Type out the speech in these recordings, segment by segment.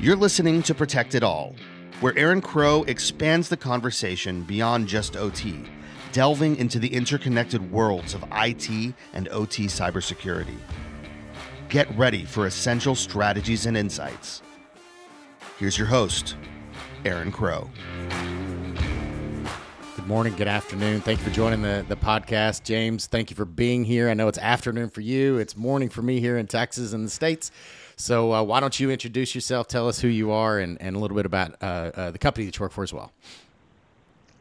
You're listening to Protect It All, where Aaron Crow expands the conversation beyond just OT, delving into the interconnected worlds of IT and OT cybersecurity. Get ready for essential strategies and insights. Here's your host, Aaron Crow. Good morning, good afternoon. Thank you for joining the podcast. James, thank you for being here. I know it's afternoon for you. It's morning for me here in Texas and the States. So why don't you introduce yourself, tell us who you are, and a little bit about the company that you work for as well.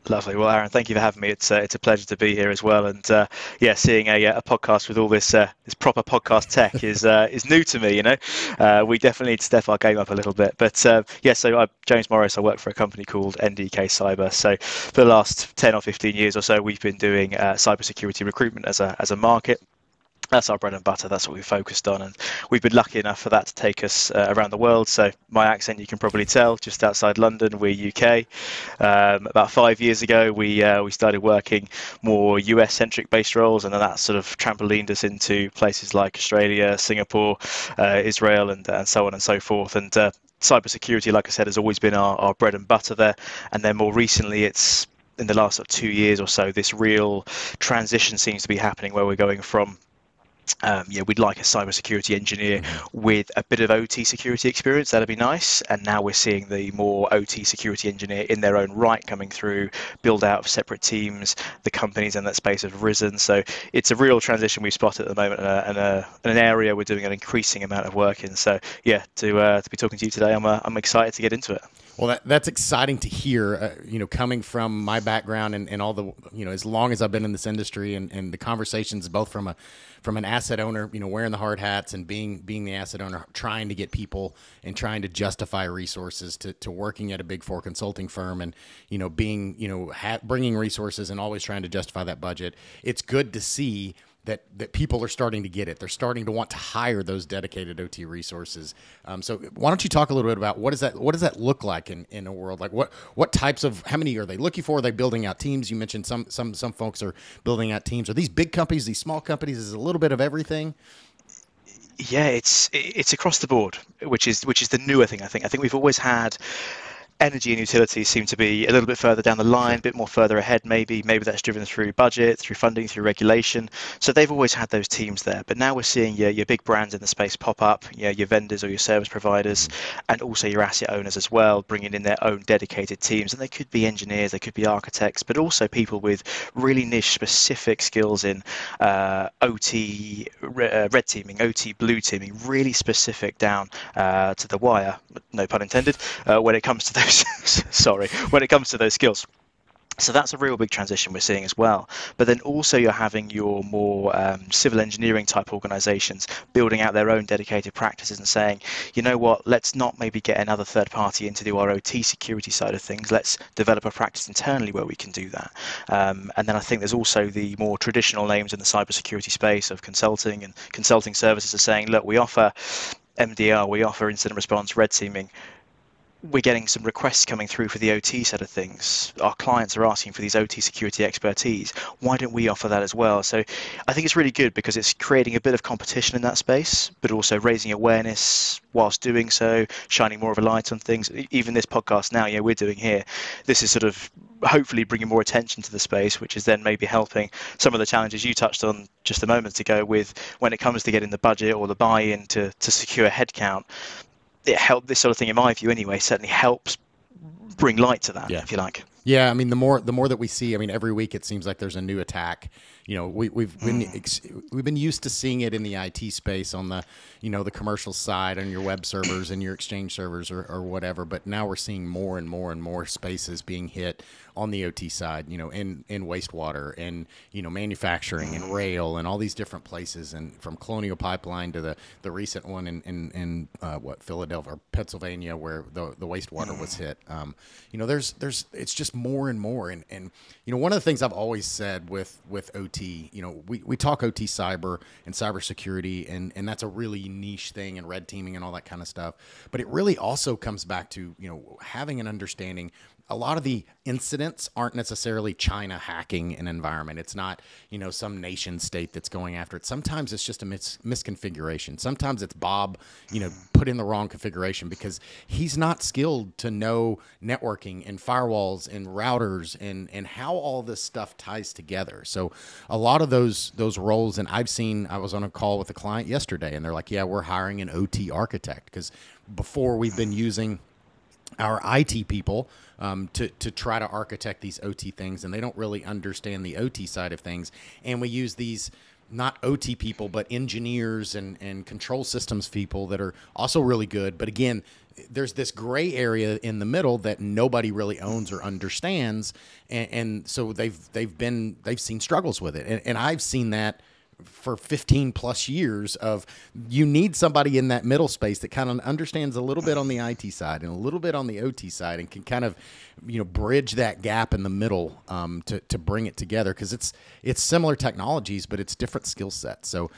Lovely. Well, Aaron, thank you for having me. It's a pleasure to be here as well. And seeing a podcast with all this proper podcast tech is new to me. You know, we definitely need to step our game up a little bit. But so I'm James Morris. I work for a company called NDK Cyber. So for the last 10 or 15 years or so, we've been doing cybersecurity recruitment as a market. That's our bread and butter. That's what we've focused on, and we've been lucky enough for that to take us around the world. So my accent, you can probably tell, just outside London. We're UK. About 5 years ago, we started working more US-centric based roles, and then that sort of trampolined us into places like Australia, Singapore, Israel, and so on and so forth. And cybersecurity, like I said, has always been our bread and butter there. And then more recently, it's in the last 2 years or so, this real transition seems to be happening where we're going from we'd like a cybersecurity engineer with a bit of OT security experience. That'd be nice. And now we're seeing the more OT security engineer in their own right coming through, build out of separate teams. The companies in that space have risen. So it's a real transition we've spotted at the moment, and an area we're doing an increasing amount of work in. So to be talking to you today, I'm excited to get into it. Well, that's exciting to hear, coming from my background and all the, as long as I've been in this industry and the conversations both from an asset owner, wearing the hard hats and being the asset owner, trying to get people and trying to justify resources to working at a Big Four consulting firm and, bringing resources and always trying to justify that budget. It's good to see that people are starting to get it. They're starting to want to hire those dedicated OT resources. So why don't you talk a little bit about what does that look like in a world? Like what types of, how many are they looking for? Are they building out teams? You mentioned some folks are building out teams. Are these big companies, these small companies? Is it a little bit of everything? Yeah, it's across the board, which is the newer thing. I think we've always had energy and utilities seem to be a little bit further down the line, a bit more further ahead maybe that's driven through budget, through funding, through regulation. So they've always had those teams there. But now we're seeing your big brands in the space pop up, your vendors or your service providers, and also your asset owners as well, bringing in their own dedicated teams. And they could be engineers, they could be architects, but also people with really niche specific skills in OT red teaming, OT blue teaming, really specific down to the wire, no pun intended, when it comes to those when it comes to those skills. So that's a real big transition we're seeing as well. But then also you're having your more civil engineering type organizations building out their own dedicated practices and saying, you know what, let's not maybe get another third party in to do our OT security side of things. Let's develop a practice internally where we can do that. And then I think there's also the more traditional names in the cybersecurity space of consulting, and consulting services are saying, look, we offer MDR, we offer incident response, red teaming. We're getting some requests coming through for the OT side of things. Our clients are asking for these OT security expertise. Why don't we offer that as well? So I think it's really good because it's creating a bit of competition in that space, but also raising awareness whilst doing so, shining more of a light on things. Even this podcast now, we're doing here. This is sort of hopefully bringing more attention to the space, which is then maybe helping some of the challenges you touched on just a moment ago with when it comes to getting the budget or the buy-in to secure headcount. It helped, this sort of thing, in my view anyway, certainly helps bring light to that, if you like. Yeah, I mean, the more that we see, I mean, every week it seems like there's a new attack. We've been used to seeing it in the IT space on the the commercial side on your web servers and your Exchange servers or whatever. But now we're seeing more and more and more spaces being hit on the OT side, in wastewater and manufacturing and rail and all these different places, and from Colonial Pipeline to the recent one in Philadelphia or Pennsylvania where the wastewater was hit. It's just more and more. And one of the things I've always said with OT, we talk OT cyber and cybersecurity, and that's a really niche thing, and red teaming and all that kind of stuff. But it really also comes back to, having an understanding. A lot of the incidents aren't necessarily China hacking an environment. It's not, some nation state that's going after it. Sometimes it's just a misconfiguration. Sometimes it's Bob, put in the wrong configuration because he's not skilled to know networking and firewalls and routers and how all this stuff ties together. So a lot of those roles, and I was on a call with a client yesterday, and they're like, yeah, we're hiring an OT architect, because before we've been using our IT people to try to architect these OT things, and they don't really understand the OT side of things. And we use these not OT people, but engineers and control systems people that are also really good. But again, there's this gray area in the middle that nobody really owns or understands, and so they've seen struggles with it, and I've seen that for 15 plus years of, you need somebody in that middle space that kind of understands a little bit on the IT side and a little bit on the OT side, and can kind of, bridge that gap in the middle to bring it together. Because it's similar technologies, but it's different skill sets. So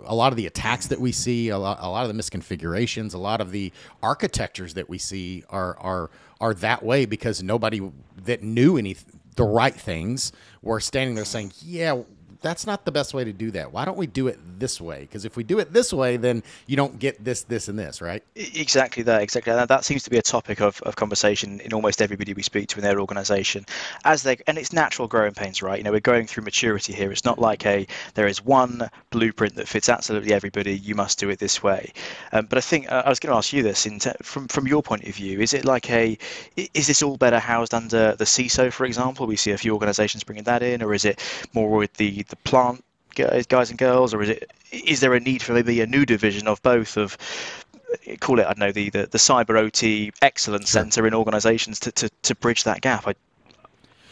a lot of the attacks that we see, a lot of the misconfigurations, a lot of the architectures that we see are that way because nobody that knew the right things were standing there saying, yeah, that's not the best way to do that. Why don't we do it this way? Because if we do it this way, then you don't get this, this, and this, right? Exactly that. That seems to be a topic of conversation in almost everybody we speak to in their organization. And it's natural growing pains, right? We're going through maturity here. It's not like there is one blueprint that fits absolutely everybody. You must do it this way. But I think I was going to ask you this from your point of view. Is it like is this all better housed under the CISO, for example? We see a few organizations bringing that in, or is it more with the plant guys and girls, or is there a need for maybe a new division of both, of call it, I don't know, the cyber OT excellence center in organizations to bridge that gap?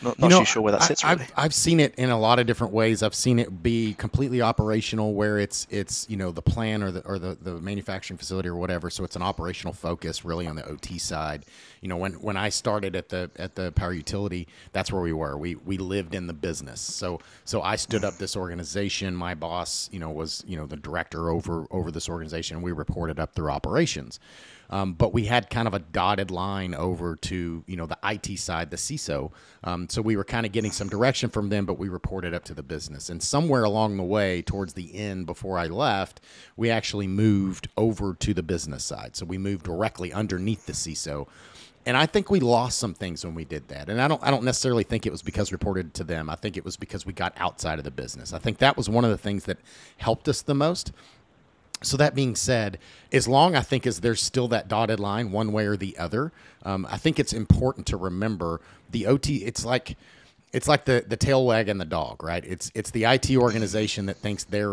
Not too sure where that sits, really. I've seen it in a lot of different ways. I've seen it be completely operational, where it's the plan or the manufacturing facility or whatever. So it's an operational focus really on the OT side. When I started at the power utility, that's where we were. We lived in the business. So I stood up this organization. My boss, was the director over this organization. We reported up through operations. But we had kind of a dotted line over to, the IT side, the CISO. So we were kind of getting some direction from them, but we reported up to the business. And somewhere along the way, towards the end, before I left, we actually moved over to the business side. So we moved directly underneath the CISO. And I think we lost some things when we did that. And I don't necessarily think it was because we reported to them. I think it was because we got outside of the business. I think that was one of the things that helped us the most. So that being said, as long, I think, as there's still that dotted line one way or the other, I think it's important to remember the OT. It's like the tail wagging the dog, right? It's the IT organization that thinks their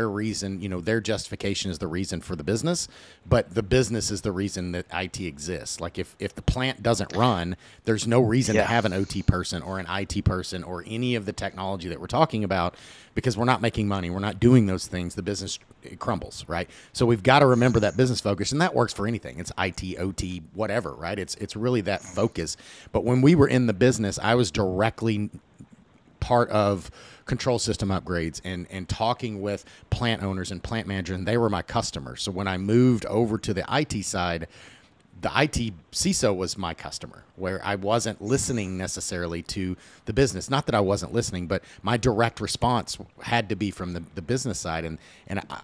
reason, their justification is the reason for the business, but the business is the reason that IT exists. Like if the plant doesn't run, there's no reason to have an OT person or an IT person or any of the technology that we're talking about, because we're not making money. We're not doing those things. The business crumbles, right? So we've got to remember that business focus, and that works for anything. It's IT, OT, whatever, right? It's really that focus. But when we were in the business, I was directly part of control system upgrades and talking with plant owners and plant managers, and they were my customers. So when I moved over to the IT side, the IT CISO was my customer, where I wasn't listening necessarily to the business. Not that I wasn't listening, but my direct response had to be from the business side, and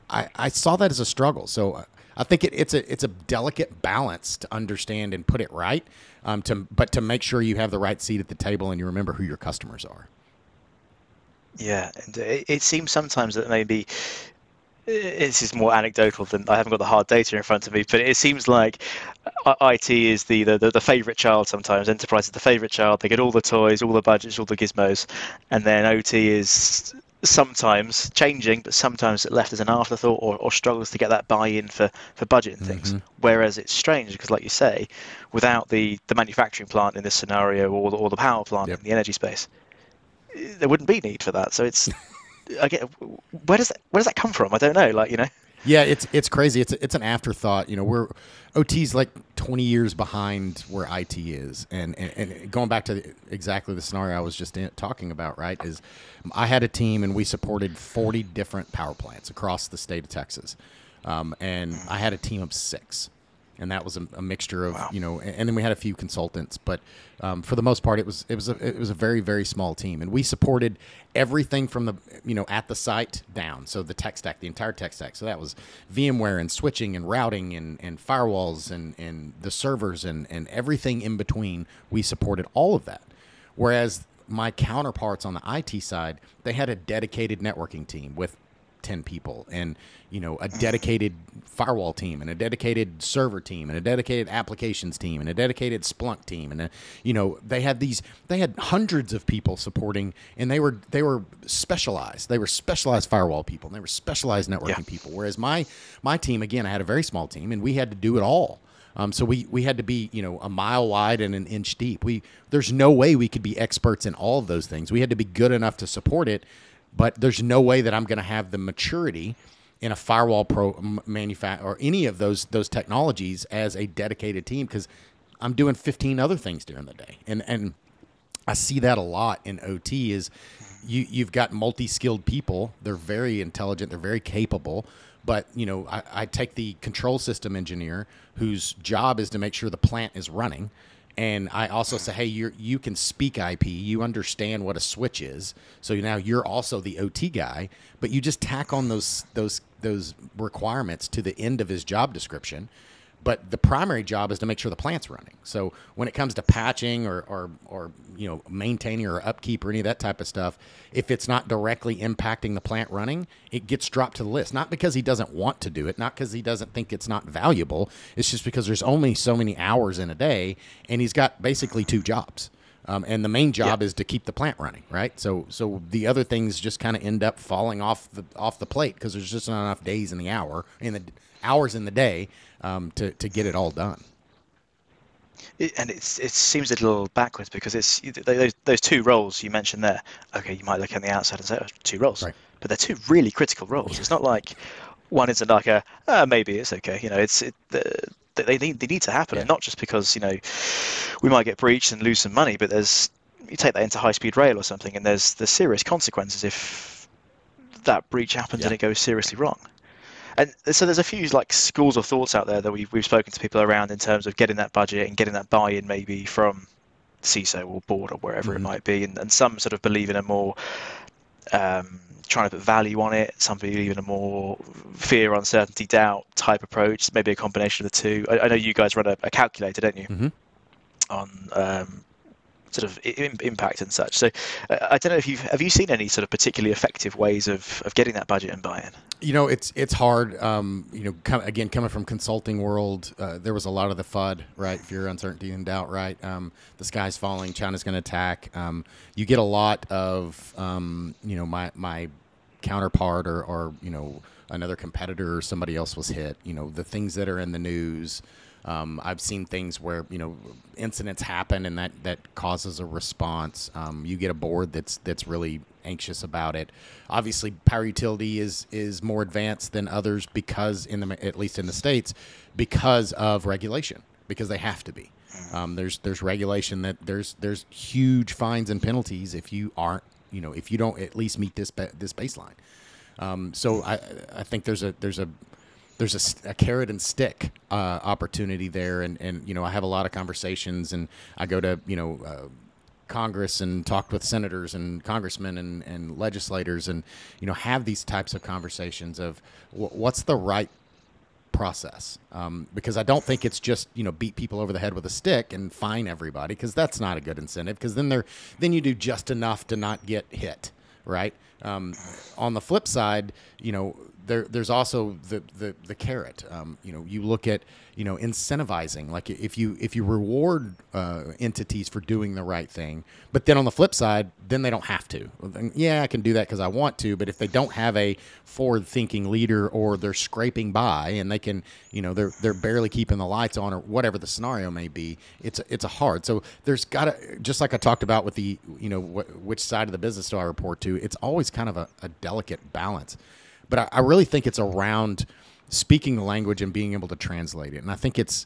I saw that as a struggle. So I think it's a delicate balance to understand and put it right, but to make sure you have the right seat at the table and you remember who your customers are. Yeah, and it seems sometimes that maybe this is more anecdotal than, I haven't got the hard data in front of me, but it seems like IT is the favorite child sometimes. Enterprise is the favorite child. They get all the toys, all the budgets, all the gizmos, and then OT is sometimes changing, but sometimes left as an afterthought or struggles to get that buy-in for budget and things. Whereas it's strange because, like you say, without the manufacturing plant in this scenario or the power plant in the energy space, there wouldn't be need for that. So it's, I get, where does that come from? I don't know. Yeah, it's crazy. It's an afterthought. We're OT's like 20 years behind where IT is, and going back to exactly the scenario I was just talking about, right? Is I had a team and we supported 40 different power plants across the state of Texas, and I had a team of 6. And that was a mixture of, wow. And then we had a few consultants, but for the most part, it was a very, very small team, and we supported everything from the at the site down. So the tech stack, the entire tech stack. So that was VMware and switching and routing and firewalls and the servers and everything in between. We supported all of that, whereas my counterparts on the IT side, they had a dedicated networking team with 10 people and a dedicated firewall team and a dedicated server team and a dedicated applications team and a dedicated Splunk team and they had hundreds of people supporting, and they were specialized. They were specialized firewall people and they were specialized networking people, whereas my team, again, I had a very small team and we had to do it all. So we had to be, a mile wide and an inch deep. There's no way we could be experts in all of those things. We had to be good enough to support it, but there's no way that I'm going to have the maturity in a firewall or any of those technologies as a dedicated team, because I'm doing 15 other things during the day. And I see that a lot in OT is you've got multi-skilled people. They're very intelligent. They're very capable. But, I take the control system engineer whose job is to make sure the plant is running. And I also say, hey, you can speak IP. You understand what a switch is. So now you're also the OT guy, but you just tack on those requirements to the end of his job description. But the primary job is to make sure the plant's running. So when it comes to patching or maintaining or upkeep or any of that type of stuff, if it's not directly impacting the plant running, it gets dropped to the list. Not because he doesn't want to do it, not because he doesn't think it's not valuable. It's just because there's only so many hours in a day, and he's got basically 2 jobs. And the main job is to keep the plant running, right? So the other things just kind of end up falling off the plate because there's just not enough days in the hours in the day to get it all done. It seems a little backwards because it's those 2 roles you mentioned there. Okay, you might look on the outside and say, 2 roles, right, but they're 2 really critical roles. Yeah. It's not like one isn't like maybe it's okay. They need to happen, and not just because we might get breached and lose some money, but you take that into high-speed rail or something, and there's serious consequences if that breach happens and it goes seriously wrong. And so there's a few schools of thoughts out there that we've spoken to people around in terms of getting that budget and getting that buy-in maybe from CISO or board or wherever it might be, and some sort of believe in a more trying to put value on it. Some believe in a more fear, uncertainty, doubt type approach. Maybe a combination of the 2. I know you guys run a calculator, don't you, on sort of impact and such. So I don't know if have you seen any sort of particularly effective ways of getting that budget and buy-in? It's hard. Coming from consulting world, there was a lot of the FUD, right? Fear, uncertainty, and doubt, right? The sky's falling. China's going to attack. You get a lot of, my counterpart or another competitor or somebody else was hit. The things that are in the news. I've seen things where incidents happen and that causes a response. You get a board that's really anxious about it. Obviously, power utility is more advanced than others because at least in the States, because of regulation, because they have to be. There's regulation that there's huge fines and penalties if you aren't if you don't at least meet this baseline. So I think there's a carrot and stick opportunity there, and I have a lot of conversations, and I go to Congress and talk with senators and congressmen and legislators, and have these types of conversations of what's the right process, because I don't think it's just beat people over the head with a stick and fine everybody, because that's not a good incentive, because then you do just enough to not get hit, right? On the flip side, there's also the carrot. You look at incentivizing. Like if you reward entities for doing the right thing, but then on the flip side, then they don't have to. Yeah, I can do that because I want to. But if they don't have a forward-thinking leader, or they're scraping by and they can, they're barely keeping the lights on, or whatever the scenario may be, it's a hard. So there's got to, just like I talked about with the which side of the business do I report to. It's always kind of a delicate balance. But I really think it's around speaking the language and being able to translate it. And I think it's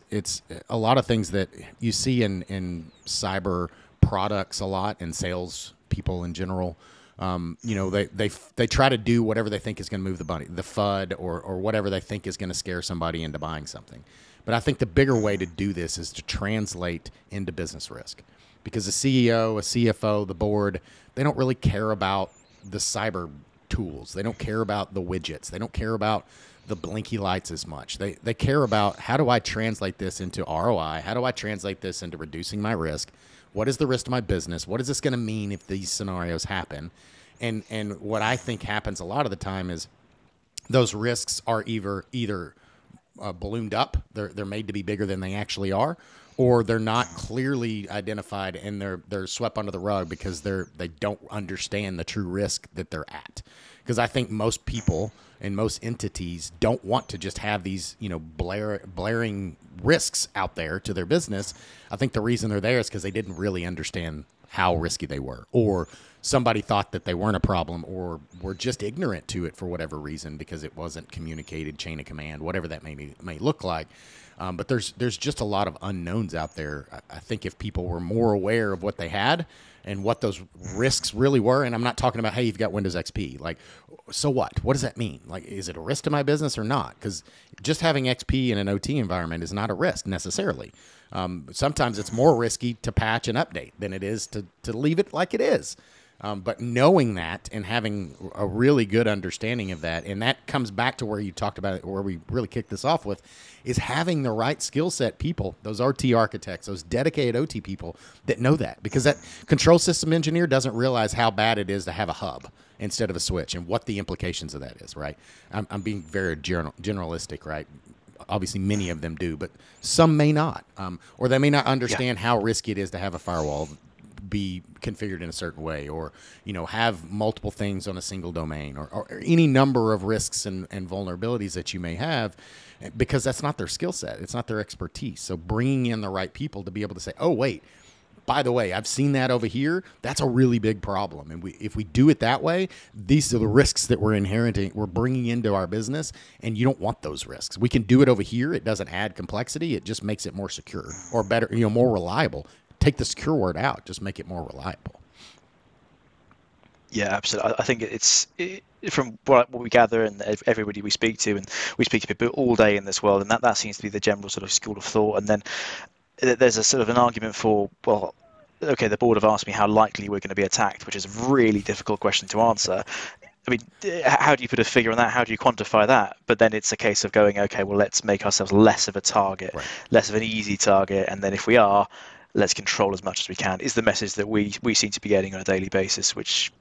a lot of things that you see in cyber products a lot, and sales people in general. They try to do whatever they think is going to move the money, the FUD, or whatever they think is going to scare somebody into buying something. But I think the bigger way to do this is to translate into business risk, because the CEO, a CFO, the board, they don't really care about the cyber tools. They don't care about the widgets. They don't care about the blinky lights as much. They care about, how do I translate this into ROI? How do I translate this into reducing my risk? What is the risk to my business? What is this going to mean if these scenarios happen? And what I think happens a lot of the time is those risks are either ballooned up, they're made to be bigger than they actually are, or they're not clearly identified and they're swept under the rug because they don't understand the true risk that they're at. Because I think most people and most entities don't want to just have these, blaring risks out there to their business. I think the reason they're there is because they didn't really understand how risky they were, or somebody thought that they weren't a problem, or were just ignorant to it for whatever reason because it wasn't communicated, chain of command, whatever that may look like. But there's just a lot of unknowns out there. I think if people were more aware of what they had and what those risks really were, and I'm not talking about, hey, you've got Windows XP. Like, so what? What does that mean? Like, is it a risk to my business or not? Because just having XP in an OT environment is not a risk necessarily. Sometimes it's more risky to patch and update than it is to leave it like it is. But knowing that and having a really good understanding of that, and that comes back to where you talked about it, where we really kicked this off with, is having the right skill set people, those RT architects, those dedicated OT people that know that. Because that control system engineer doesn't realize how bad it is to have a hub instead of a switch and what the implications of that is, right? I'm being very generalistic, right? Obviously, many of them do, but some may not. Or they may not understand how risky it is to have a firewall be configured in a certain way, or have multiple things on a single domain, or any number of risks and vulnerabilities that you may have, because that's not their skill set. It's not their expertise. So bringing in the right people to be able to say, oh, wait, by the way, I've seen that over here. That's a really big problem. And if we do it that way, these are the risks that we're bringing into our business, and you don't want those risks. We can do it over here. It doesn't add complexity. It just makes it more secure, or better, more reliable. Take the secure word out, just make it more reliable. Yeah, absolutely. I think from what we gather and everybody we speak to, and we speak to people all day in this world, and that seems to be the general sort of school of thought. And then there's a sort of an argument for, well, okay, the board have asked me how likely we're going to be attacked, which is a really difficult question to answer. I mean, how do you put a figure on that? How do you quantify that? But then it's a case of going, okay, well, let's make ourselves less of a target, right, less of an easy target. And then if we are, let's control as much as we can, is the message that we seem to be getting on a daily basis, which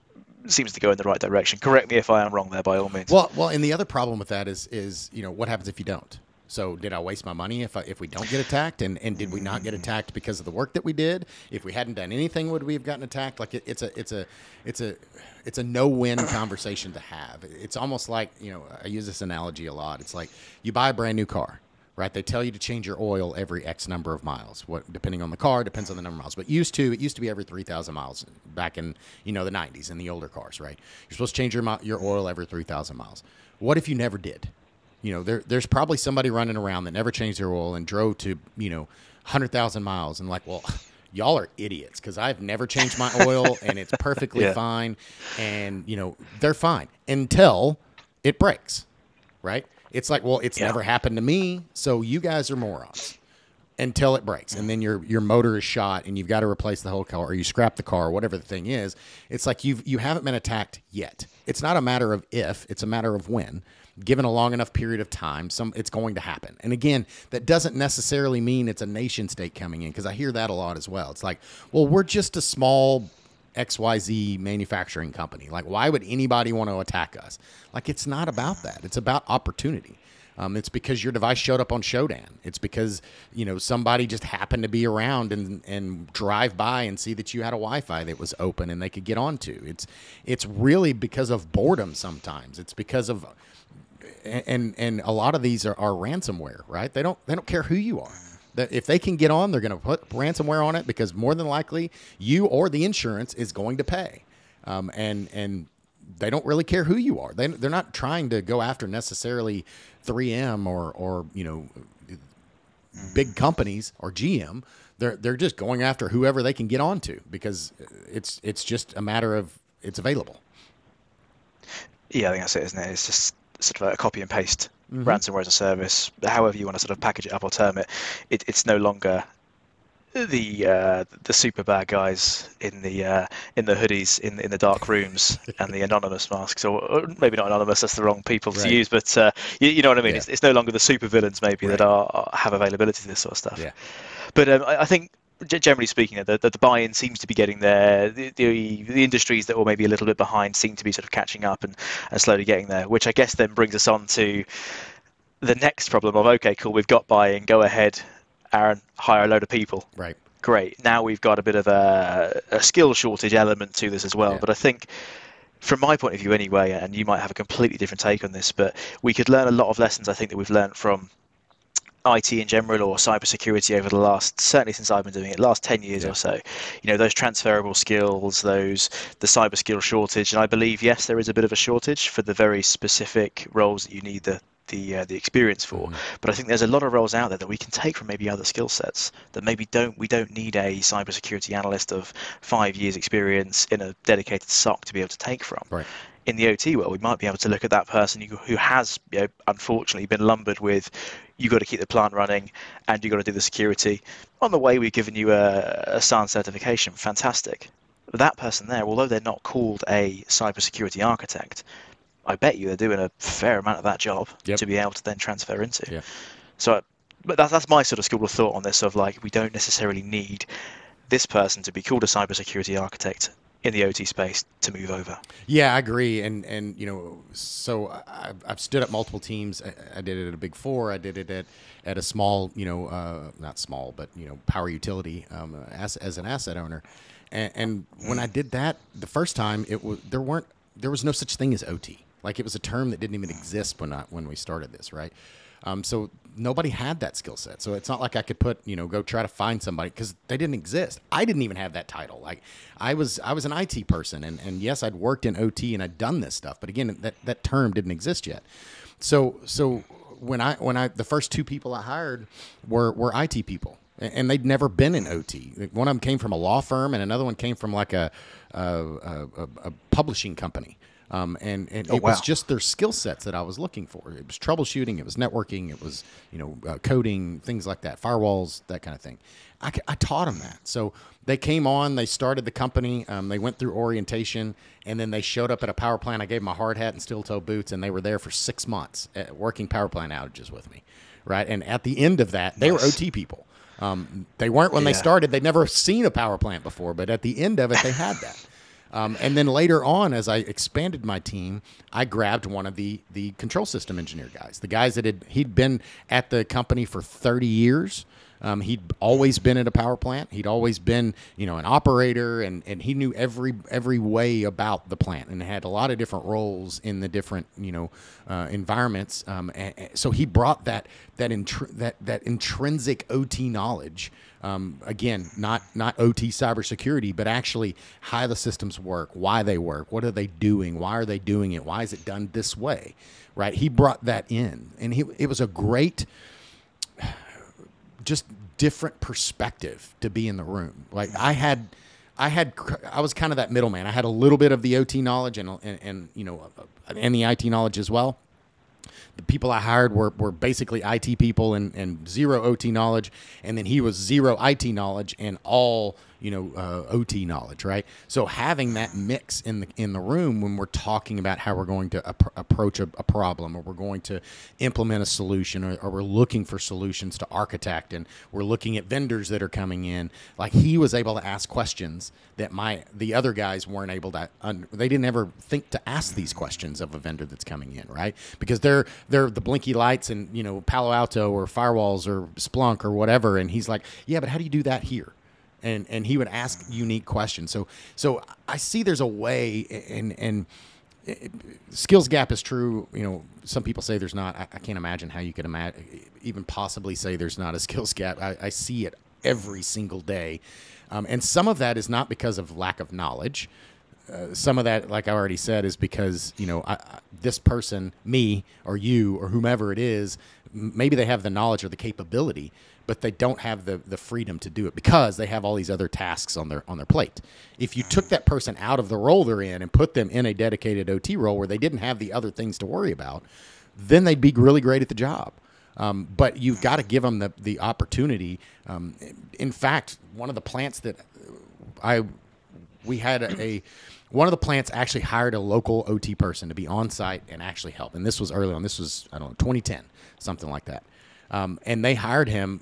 seems to go in the right direction. Correct me if I am wrong there, by all means. Well, and the other problem with that is what happens if you don't? So did I waste my money if we don't get attacked? And did we not get attacked because of the work that we did? If we hadn't done anything, would we have gotten attacked? Like it's a no-win conversation to have. It's almost like, I use this analogy a lot. It's like you buy a brand new car, right? They tell you to change your oil every X number of miles. What, depending on the car, depends on the number of miles. But it used to be every 3,000 miles back in the 90s in the older cars, right? You're supposed to change your oil every 3,000 miles. What if you never did? There's probably somebody running around that never changed their oil and drove to 100,000 miles and like, well, y'all are idiots because I've never changed my oil and it's perfectly fine, and they're fine until it breaks, right? It's like, well, it's never happened to me, so you guys are morons until it breaks. And then your motor is shot and you've got to replace the whole car, or you scrap the car, or whatever the thing is. It's like you haven't been attacked yet. It's not a matter of if, it's a matter of when. Given a long enough period of time, it's going to happen. And again, that doesn't necessarily mean it's a nation state coming in, because I hear that a lot as well. It's like, well, we're just a small XYZ manufacturing company. Like, why would anybody want to attack us? Like, it's not about that. It's about opportunity. It's because your device showed up on Shodan. It's because, somebody just happened to be around and drive by and see that you had a Wi-Fi that was open and they could get onto. It's really because of boredom sometimes. It's because of, and a lot of these are ransomware, right? They don't care who you are. That if they can get on, they're going to put ransomware on it, because more than likely you or the insurance is going to pay. And they don't really care who you are. They're not trying to go after necessarily 3M or big companies or GM. They're just going after whoever they can get onto, because it's just a matter of it's available. Yeah, I think that's it, isn't it? It's just sort of a copy and paste ransomware as a service, however you want to sort of package it up or term it. It's no longer the super bad guys in the hoodies in the dark rooms and the anonymous masks, or maybe not anonymous, that's the wrong people to use, but you know what I mean. Yeah. It's no longer the super villains maybe that have availability to this sort of stuff. Yeah. But I think, generally speaking, the buy-in seems to be getting there. The industries that were maybe a little bit behind seem to be sort of catching up and slowly getting there, which I guess then brings us on to the next problem of, okay, cool, we've got buy-in, go ahead, Aaron, hire a load of people. Right. Great. Now we've got a bit of a skill shortage element to this as well. Yeah. But I think, from my point of view anyway, and you might have a completely different take on this, but we could learn a lot of lessons, I think, that we've learned from IT in general or cybersecurity over the last, certainly since I've been doing it, last 10 years or so. You know, those transferable skills, the cyber skill shortage, and I believe, yes, there is a bit of a shortage for the very specific roles that you need the experience for. But I think there's a lot of roles out there that we can take from maybe other skill sets that maybe we don't need a cybersecurity analyst of 5 years experience in a dedicated SOC to be able to take from. Right. In the OT world, we might be able to look at that person who has, unfortunately been lumbered with, you've got to keep the plant running and you've got to do the security. On the way, we've given you a SAN certification. Fantastic. But that person there, although they're not called a cybersecurity architect, I bet you they're doing a fair amount of that job to be able to then transfer into. Yeah. So, but that's my sort of school of thought on this, of like, we don't necessarily need this person to be called a cybersecurity architect in the OT space to move over. Yeah, I agree. And you know, so I've stood up multiple teams. I did it at a Big Four. I did it at a small, not small, but, power utility as an asset owner. And when I did that the first time, there was no such thing as OT. Like, it was a term that didn't even exist when we started this, right? So nobody had that skill set. So it's not like I could go try to find somebody, because they didn't exist. I didn't even have that title. Like, I was an IT person, and yes, I'd worked in OT and I'd done this stuff, but again, that term didn't exist yet. So when the first two people I hired were IT people, and they'd never been in OT. One of them came from a law firm, and another one came from like a publishing company. And it was just their skill sets that I was looking for. It was troubleshooting, it was networking, it was coding, things like that, firewalls, that kind of thing. I taught them that. So they came on, they started the company, they went through orientation, and then they showed up at a power plant. I gave them a hard hat and steel-toe boots, and they were there for 6 months working power plant outages with me, right? And at the end of that, they were OT people. They weren't when they started. They'd never seen a power plant before, but at the end of it, they had that. And then later on, as I expanded my team, I grabbed one of the control system engineer guys, the guys that he'd been at the company for 30 years. He'd always been at a power plant. He'd always been, an operator, and he knew every way about the plant, and had a lot of different roles in the different, environments. So he brought that intrinsic OT knowledge. Again, not OT cybersecurity, but actually how the systems work, why they work, what are they doing, why are they doing it, why is it done this way, right? He brought that in, and it was a great, just different perspective to be in the room. Like, I was kind of that middleman. I had a little bit of the OT knowledge and the IT knowledge as well. The people I hired were basically IT people and zero OT knowledge, and then he was zero IT knowledge and all OT knowledge, right? So having that mix in the room when we're talking about how we're going to approach a problem, or we're going to implement a solution, or we're looking for solutions to architect, and we're looking at vendors that are coming in, like, he was able to ask questions that the other guys weren't able to. They didn't ever think to ask these questions of a vendor that's coming in, right? Because they're the blinky lights and Palo Alto or firewalls or Splunk or whatever, and he's like, yeah, but how do you do that here? And he would ask unique questions. So I see there's a way, and skills gap is true. Some people say there's not. I can't imagine how you could even possibly say there's not a skills gap. I see it every single day. And some of that is not because of lack of knowledge. some of that, like I already said, is because, this person, me or you or whomever it is, maybe they have the knowledge or the capability, but they don't have the freedom to do it because they have all these other tasks on their plate. If you took that person out of the role they're in and put them in a dedicated OT role where they didn't have the other things to worry about, then they'd be really great at the job. But you've got to give them the opportunity. In fact, one of the plants that one of the plants actually hired a local OT person to be on site and actually help. And this was early on. This was, 2010, something like that. And they hired him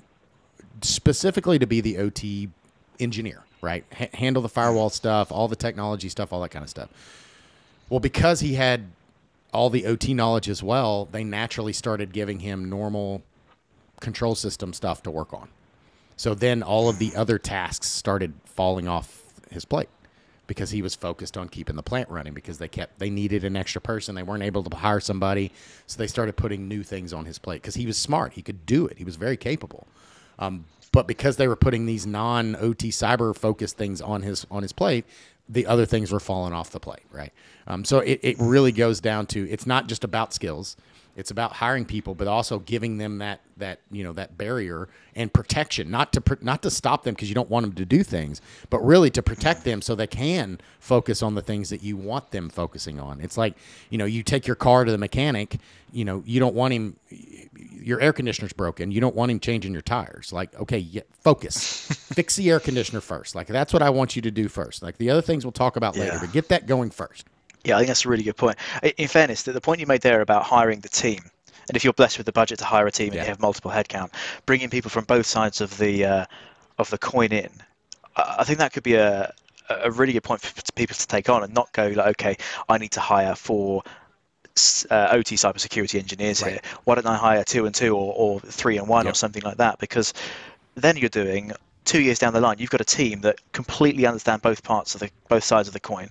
specifically to be the OT engineer, right? Handle the firewall stuff, all the technology stuff, all that kind of stuff. Well, because he had all the OT knowledge as well, they naturally started giving him normal control system stuff to work on. So then all of the other tasks started falling off his plate because he was focused on keeping the plant running because they needed an extra person. They weren't able to hire somebody. So they started putting new things on his plate because he was smart. He could do it. He was very capable. But because they were putting these non-OT cyber focused things on his plate, the other things were falling off the plate, right? So it really goes down to, it's not just about skills. It's about hiring people, but also giving them that barrier and protection, not to stop them because you don't want them to do things, but really to protect them so they can focus on the things that you want them focusing on. It's like, you take your car to the mechanic, you don't want him, your air conditioner's broken. You don't want him changing your tires. Like, okay, focus, fix the air conditioner first. Like, that's what I want you to do first. Like the other things we'll talk about later, but get that going first. Yeah, I think that's a really good point. In fairness, the point you made there about hiring the team, and if you're blessed with the budget to hire a team and you have multiple headcount, bringing people from both sides of the coin in, I think that could be a really good point for people to take on and not go like, okay, I need to hire 4 OT cybersecurity engineers here. Why don't I hire 2 and 2 or 3 and 1 or something like that? Because then you're doing 2 years down the line, you've got a team that completely understand both sides of the coin.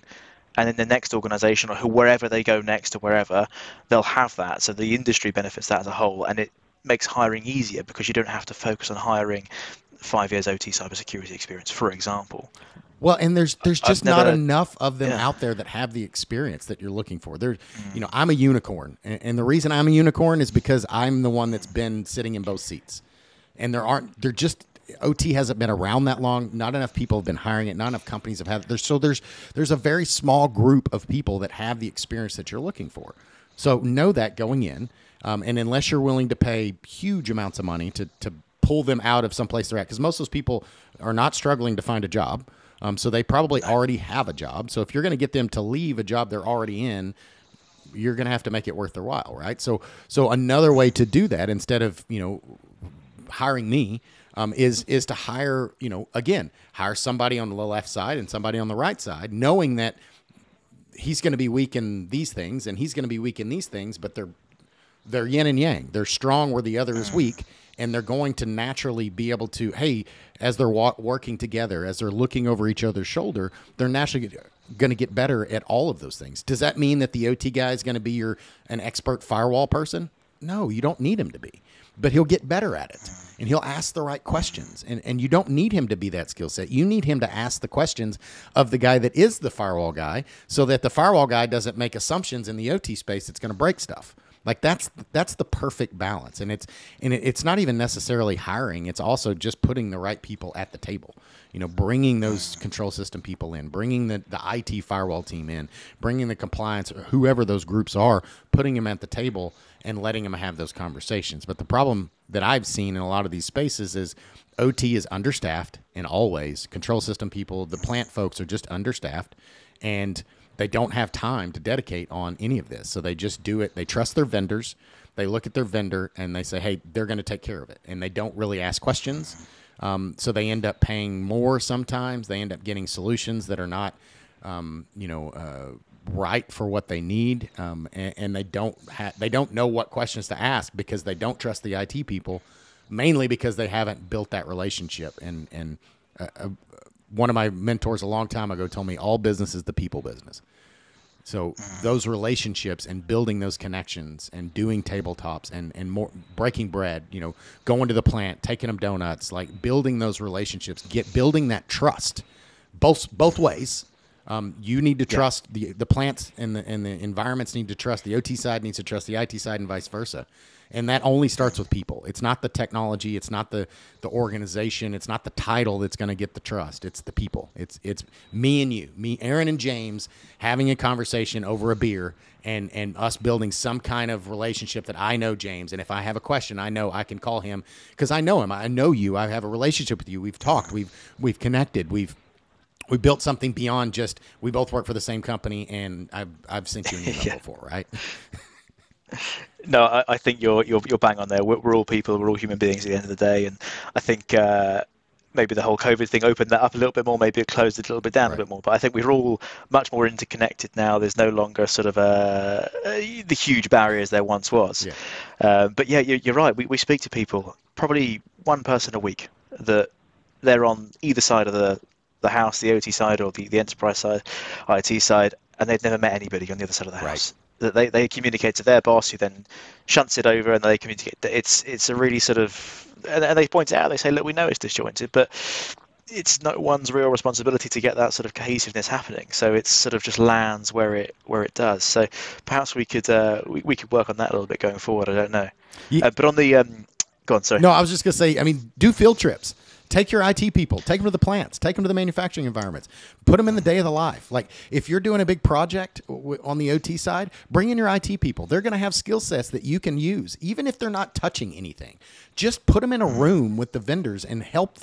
And in the next organization or wherever they go next or wherever, they'll have that. So the industry benefits that as a whole, and it makes hiring easier because you don't have to focus on hiring 5 years OT cybersecurity experience, for example. Well, and there's just not enough of them out there that have the experience that you're looking for. I'm a unicorn, and the reason I'm a unicorn is because I'm the one that's been sitting in both seats, and OT hasn't been around that long. Not enough people have been hiring it. Not enough companies have had it. There's a very small group of people that have the experience that you're looking for. So know that going in, and unless you're willing to pay huge amounts of money to pull them out of someplace they're at, because most of those people are not struggling to find a job, so they probably already have a job. So if you're going to get them to leave a job they're already in, you're going to have to make it worth their while, right? So another way to do that, instead of hiring me, is to hire, hire somebody on the left side and somebody on the right side, knowing that he's going to be weak in these things and he's going to be weak in these things, but they're yin and yang. They're strong where the other is weak, and they're going to naturally be able to, as they're working together, as they're looking over each other's shoulder, they're naturally going to get better at all of those things. Does that mean that the OT guy is going to be an expert firewall person? No, you don't need him to be. But he'll get better at it, and he'll ask the right questions. And you don't need him to be that skill set. You need him to ask the questions of the guy that is the firewall guy, so that the firewall guy doesn't make assumptions in the OT space that's going to break stuff. Like that's the perfect balance. And it's not even necessarily hiring. It's also just putting the right people at the table. Bringing those control system people in, bringing the IT firewall team in, bringing the compliance or whoever those groups are, putting them at the table and letting them have those conversations. But the problem that I've seen in a lot of these spaces is OT is understaffed in all ways. Control system people, the plant folks are just understaffed, and they don't have time to dedicate on any of this. So they just do it. They trust their vendors. They look at their vendor and they say, hey, they're going to take care of it. And they don't really ask questions. So they end up paying more sometimes. They end up getting solutions that are not, right for what they need, and they don't know what questions to ask because they don't trust the IT people, mainly because they haven't built that relationship. And one of my mentors a long time ago told me all business is the people business. So those relationships and building those connections and doing tabletops and more breaking bread, going to the plant, taking them donuts, like building those relationships, building that trust both ways. You need to trust the plants and the environments need to trust the OT side needs to trust the IT side and vice versa. And that only starts with people. It's not the technology. It's not the organization. It's not the title that's going to get the trust. It's the people. It's me and you, me, Aaron and James, having a conversation over a beer and us building some kind of relationship that I know James. And if I have a question, I know I can call him because I know him. I know you. I have a relationship with you. We've talked. We've connected. We built something beyond just we both work for the same company and I've sent you an email before, right? No, I think you're bang on there. We're all people. We're all human beings at the end of the day, and I think maybe the whole COVID thing opened that up a little bit more. Maybe it closed it a little bit down a bit more. But I think we're all much more interconnected now. There's no longer sort of the huge barriers there once was. Yeah. But yeah, you're right. We speak to people, probably one person a week that they're on either side of the house, the OT side or the enterprise side, IT side, and they've never met anybody on the other side of the house. That they communicate to their boss, who then shunts it over, and they communicate. It's a really sort of, and they point it out. They say, look, we know it's disjointed, but it's no one's real responsibility to get that sort of cohesiveness happening. So it sort of just lands where it does. So perhaps we could work on that a little bit going forward. I don't know. Yeah. But on the go on, sorry. No, I was just gonna say. I mean, do field trips. Take your IT people, take them to the plants, take them to the manufacturing environments, put them in the day of the life. Like if you're doing a big project on the OT side, bring in your IT people. They're going to have skill sets that you can use, even if they're not touching anything. Just put them in a room with the vendors and help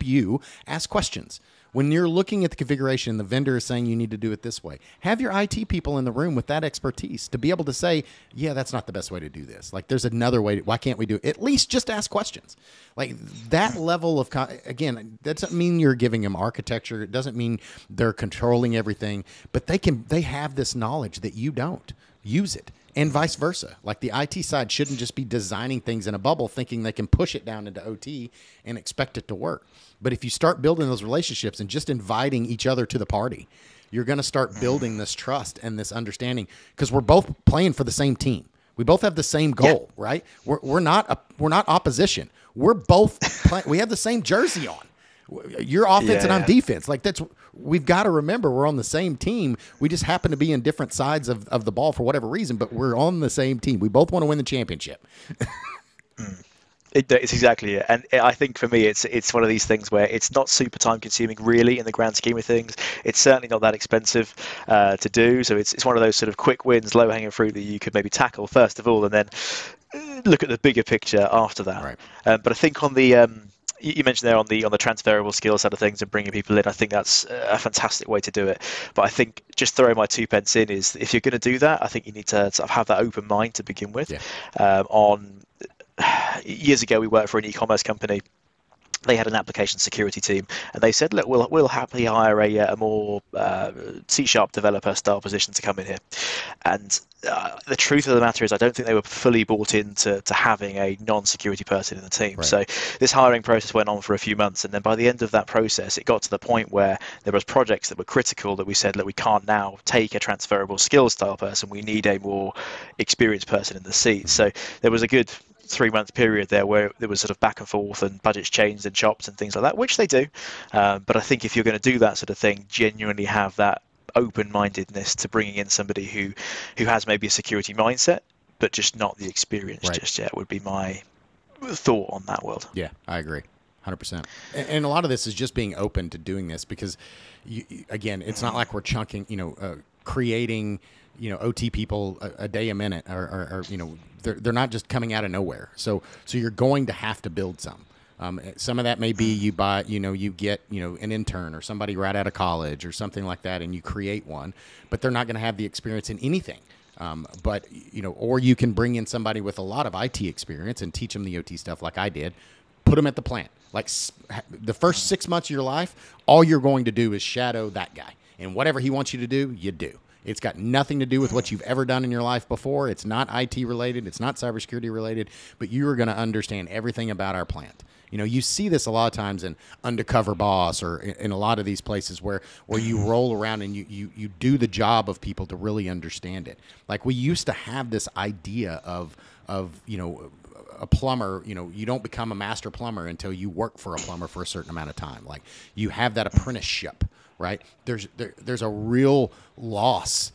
you ask questions. When you're looking at the configuration, the vendor is saying you need to do it this way. Have your IT people in the room with that expertise to be able to say, yeah, that's not the best way to do this. Like there's another way. Why can't we do it? At least just ask questions. Like that level of, again, that doesn't mean you're giving them architecture. It doesn't mean they're controlling everything, but they have this knowledge that you don't. Use it. And vice versa. Like the IT side shouldn't just be designing things in a bubble thinking they can push it down into OT and expect it to work. But if you start building those relationships and just inviting each other to the party, you're going to start building this trust and this understanding because we're both playing for the same team. We both have the same goal, right? We're not opposition. We're both we have the same jersey on. You're offense and I'm defense. Like we've got to remember we're on the same team. We just happen to be in different sides of the ball for whatever reason, but we're on the same team. We both want to win the championship. It's exactly it. And I think for me, it's one of these things where it's not super time consuming really in the grand scheme of things. It's certainly not that expensive to do. So it's one of those sort of quick wins, low hanging fruit that you could maybe tackle first of all, and then look at the bigger picture after that. Right. But I think on the, you mentioned there on the transferable skills side of things and bringing people in, I think that's a fantastic way to do it. But I think just throwing my 2 pence in is if you're going to do that, I think you need to sort of have that open mind to begin with. Years ago, we worked for an e-commerce company. They had an application security team, and they said, "Look, we'll happily hire a more C# developer style position to come in here." And the truth of the matter is, I don't think they were fully bought into having a non-security person in the team. Right. So this hiring process went on for a few months, and then by the end of that process, it got to the point where there was projects that were critical that we said, "Look, we can't now take a transferable skills style person. We need a more experienced person in the seat." So there was a good 3-month period there where there was sort of back and forth and budgets changed and chopped and things like that, which they do. But I think if you're going to do that sort of thing, genuinely have that open-mindedness to bringing in somebody who has maybe a security mindset, but just not the experience just yet would be my thought on that world. Yeah, I agree. 100%. And a lot of this is just being open to doing this because, again, it's not like we're chunking, creating, OT people a day a minute or they're not just coming out of nowhere. So you're going to have to build some. Some of that may be you buy, you get, an intern or somebody right out of college or something like that, and you create one, but they're not going to have the experience in anything. But or you can bring in somebody with a lot of IT experience and teach them the OT stuff like I did, put them at the plant. Like the first 6 months of your life, all you're going to do is shadow that guy, and whatever he wants you to do, you do. It's got nothing to do with what you've ever done in your life before. It's not IT related. It's not cybersecurity related, but you are going to understand everything about our plant. You see this a lot of times in Undercover Boss or in a lot of these places where you roll around and you do the job of people to really understand it. Like we used to have this idea of a plumber, you don't become a master plumber until you work for a plumber for a certain amount of time. Like you have that apprenticeship, right? There's a real loss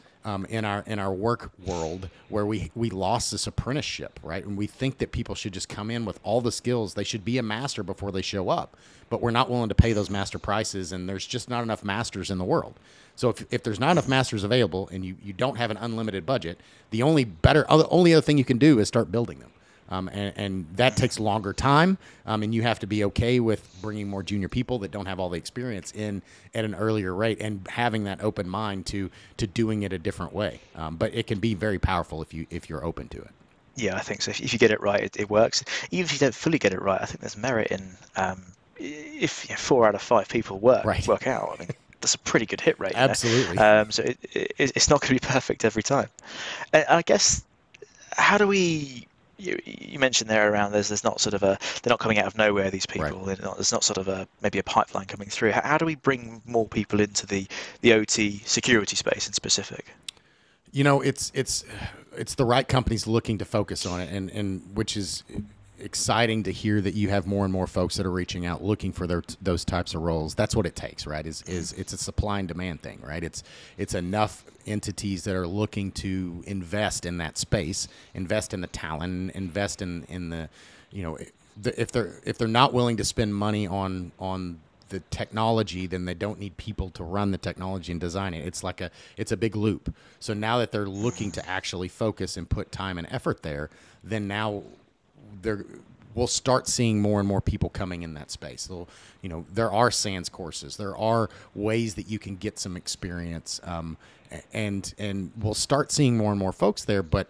in our work world where we lost this apprenticeship, right? And we think that people should just come in with all the skills. They should be a master before they show up, but we're not willing to pay those master prices, and there's just not enough masters in the world. So if there's not enough masters available and you don't have an unlimited budget, the only other thing you can do is start building them. And that takes longer time, and you have to be okay with bringing more junior people that don't have all the experience in at an earlier rate, and having that open mind to doing it a different way. But it can be very powerful if you're open to it. Yeah, I think so. If you get it right, it works. Even if you don't fully get it right, I think there's merit in if 4 out of 5 people work out. I mean, that's a pretty good hit rate. Absolutely. So it's not going to be perfect every time. And I guess, how do we? You mentioned there around there's not sort of they're not coming out of nowhere, these people. Right. There's not sort of maybe a pipeline coming through. How do we bring more people into the OT security space in specific? It's the right companies looking to focus on it, and which is exciting to hear that you have more and more folks that are reaching out looking for those types of roles. That's what it takes, right? Is it's a supply and demand thing, right? It's enough entities that are looking to invest in that space, invest in the talent, invest in the, if they're not willing to spend money on the technology, then they don't need people to run the technology and design it. It's a big loop. So now that they're looking to actually focus and put time and effort there, then now we'll start seeing more and more people coming in that space. There are SANS courses. There are ways that you can get some experience, and we'll start seeing more and more folks there. But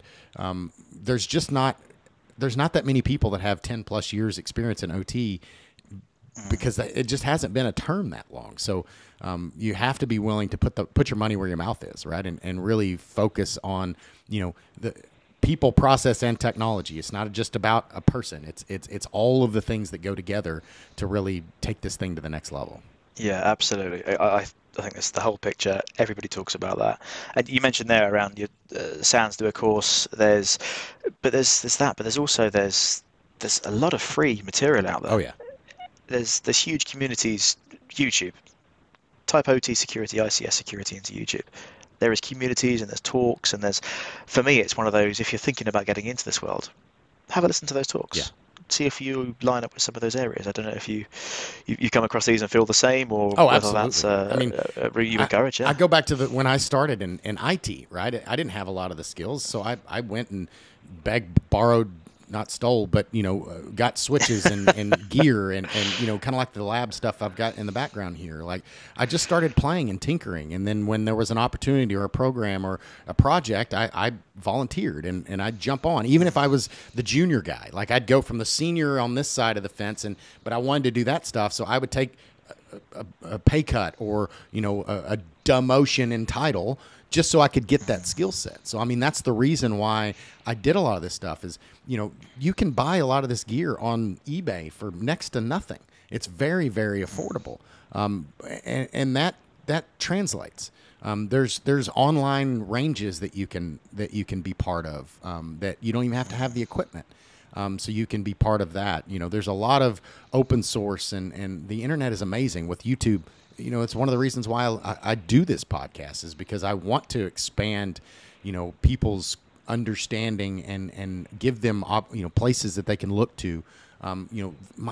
there's not that many people that have 10 plus years experience in OT, because it just hasn't been a term that long. So you have to be willing to put your money where your mouth is, right? And really focus on the people, process, and technology. It's not just about a person. It's all of the things that go together to really take this thing to the next level. Yeah, absolutely. I think that's the whole picture. Everybody talks about that. And you mentioned there around your SANS do a course. There's that, but there's a lot of free material out there. Oh yeah. There's huge communities. YouTube. Type OT security, ICS security into YouTube. There is communities and there's talks, and for me, it's one of those, if you're thinking about getting into this world, have a listen to those talks. Yeah. See if you line up with some of those areas. I don't know if you come across these and feel the same, or whether that's you encourage. Yeah. I go back to when I started in IT, right? I didn't have a lot of the skills, so I went and begged, borrowed, not stole, but got switches and gear and kind of like the lab stuff I've got in the background here. Like, I just started playing and tinkering, and then when there was an opportunity or a program or a project, I volunteered and I'd jump on, even if I was the junior guy. Like, I'd go from the senior on this side of the fence, but I wanted to do that stuff, so I would take a pay cut or a demotion in title just so I could get that skill set. So, I mean, that's the reason why I did a lot of this stuff is, you can buy a lot of this gear on eBay for next to nothing. It's very, very affordable. And that translates. There's online ranges that you can be part of, that you don't even have to have the equipment. So you can be part of that. There's a lot of open source, and the internet is amazing with YouTube. It's one of the reasons why I do this podcast, is because I want to expand, people's understanding and give them, places that they can look to.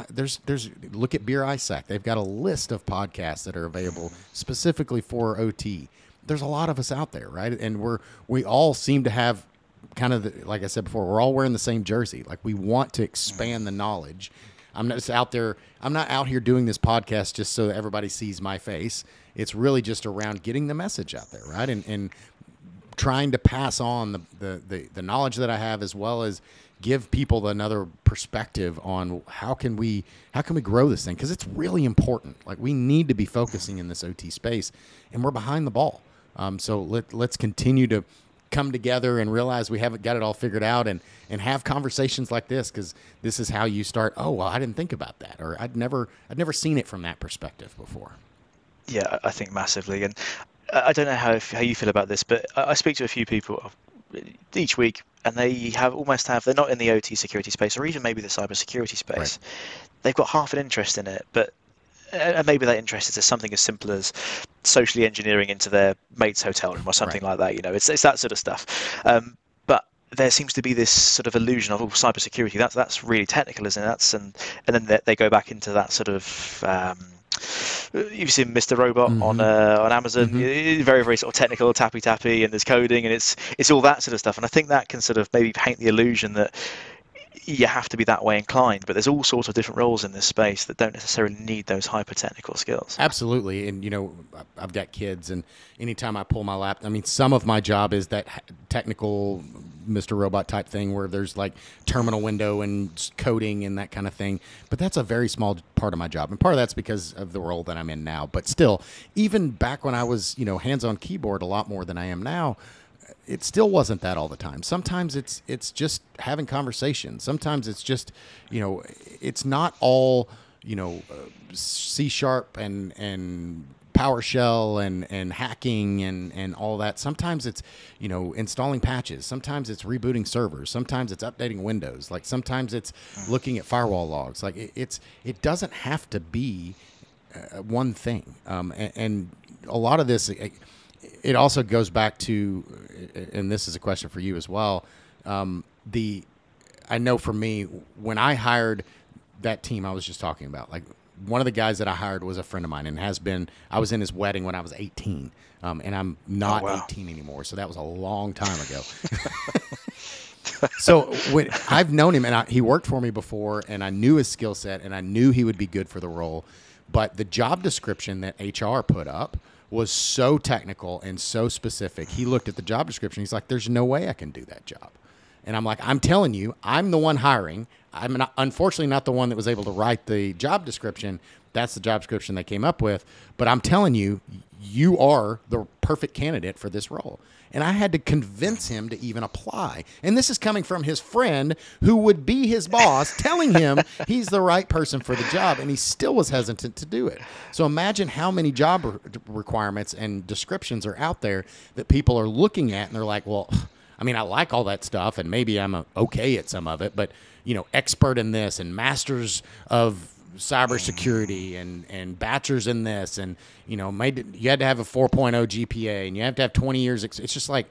There's look at Beer ISAC. They've got a list of podcasts that are available specifically for OT. There's a lot of us out there, right? And we all seem to have kind of like I said before, we're all wearing the same jersey. Like, we want to expand the knowledge. I'm not out here doing this podcast just so that everybody sees my face. It's really just around getting the message out there, right? And trying to pass on the knowledge that I have, as well as give people another perspective on how can we grow this thing, because it's really important. Like, we need to be focusing in this OT space, and we're behind the ball. So let's continue to come together and realize we haven't got it all figured out, and have conversations like this, because this is how you start. Oh, well, I didn't think about that, or I'd never seen it from that perspective before. Yeah, I think massively. And I don't know how you feel about this, but I speak to a few people each week, and they're not in the OT security space, or even maybe the cybersecurity space. Right. They've got half an interest in it, but maybe that interest is something as simple as socially engineering into their mate's hotel room or something like that. It's that sort of stuff. But there seems to be this sort of illusion of cybersecurity. That's really technical, isn't it? And then they go back into that sort of. You've seen Mr. Robot on Amazon. Very, very sort of technical, tappy, and there's coding, and it's all that sort of stuff. And I think that can sort of maybe paint the illusion that you have to be that way inclined, but there's all sorts of different roles in this space that don't necessarily need those hyper technical skills. Absolutely. And I've got kids, and anytime I pull my laptop, I mean, some of my job is that technical Mr. Robot type thing where there's like terminal window and coding and that kind of thing, but that's a very small part of my job, and part of that's because of the role that I'm in now. But still, even back when I was hands-on keyboard a lot more than I am now, it still wasn't that all the time. Sometimes it's just having conversations. Sometimes it's just, it's not all, C# and PowerShell and hacking and all that. Sometimes it's, installing patches. Sometimes it's rebooting servers. Sometimes it's updating Windows. Like sometimes it's looking at firewall logs. Like it doesn't have to be one thing. And a lot of this, it also goes back to, and this is a question for you as well. I know for me, when I hired that team I was just talking about, like one of the guys that I hired was a friend of mine and has been, I was in his wedding when I was 18, and I'm not 18 anymore. So that was a long time ago. So when I've known him, and he worked for me before, and I knew his skill set and I knew he would be good for the role. But the job description that HR put up was so technical and so specific. He looked at the job description. He's like, there's no way I can do that job. And I'm like, I'm telling you, I'm the one hiring. I'm unfortunately not the one that was able to write the job description. That's the job description they came up with. But I'm telling you, you are the perfect candidate for this role. And I had to convince him to even apply. And this is coming from his friend who would be his boss telling him he's the right person for the job, and he still was hesitant to do it. So imagine how many job requirements and descriptions are out there that people are looking at, and they're like, well, I mean, I like all that stuff, and maybe I'm okay at some of it, but, expert in this and masters of cybersecurity and bachelor's in this, and you had to have a 4.0 GPA, and you have to have 20 years. It's just like,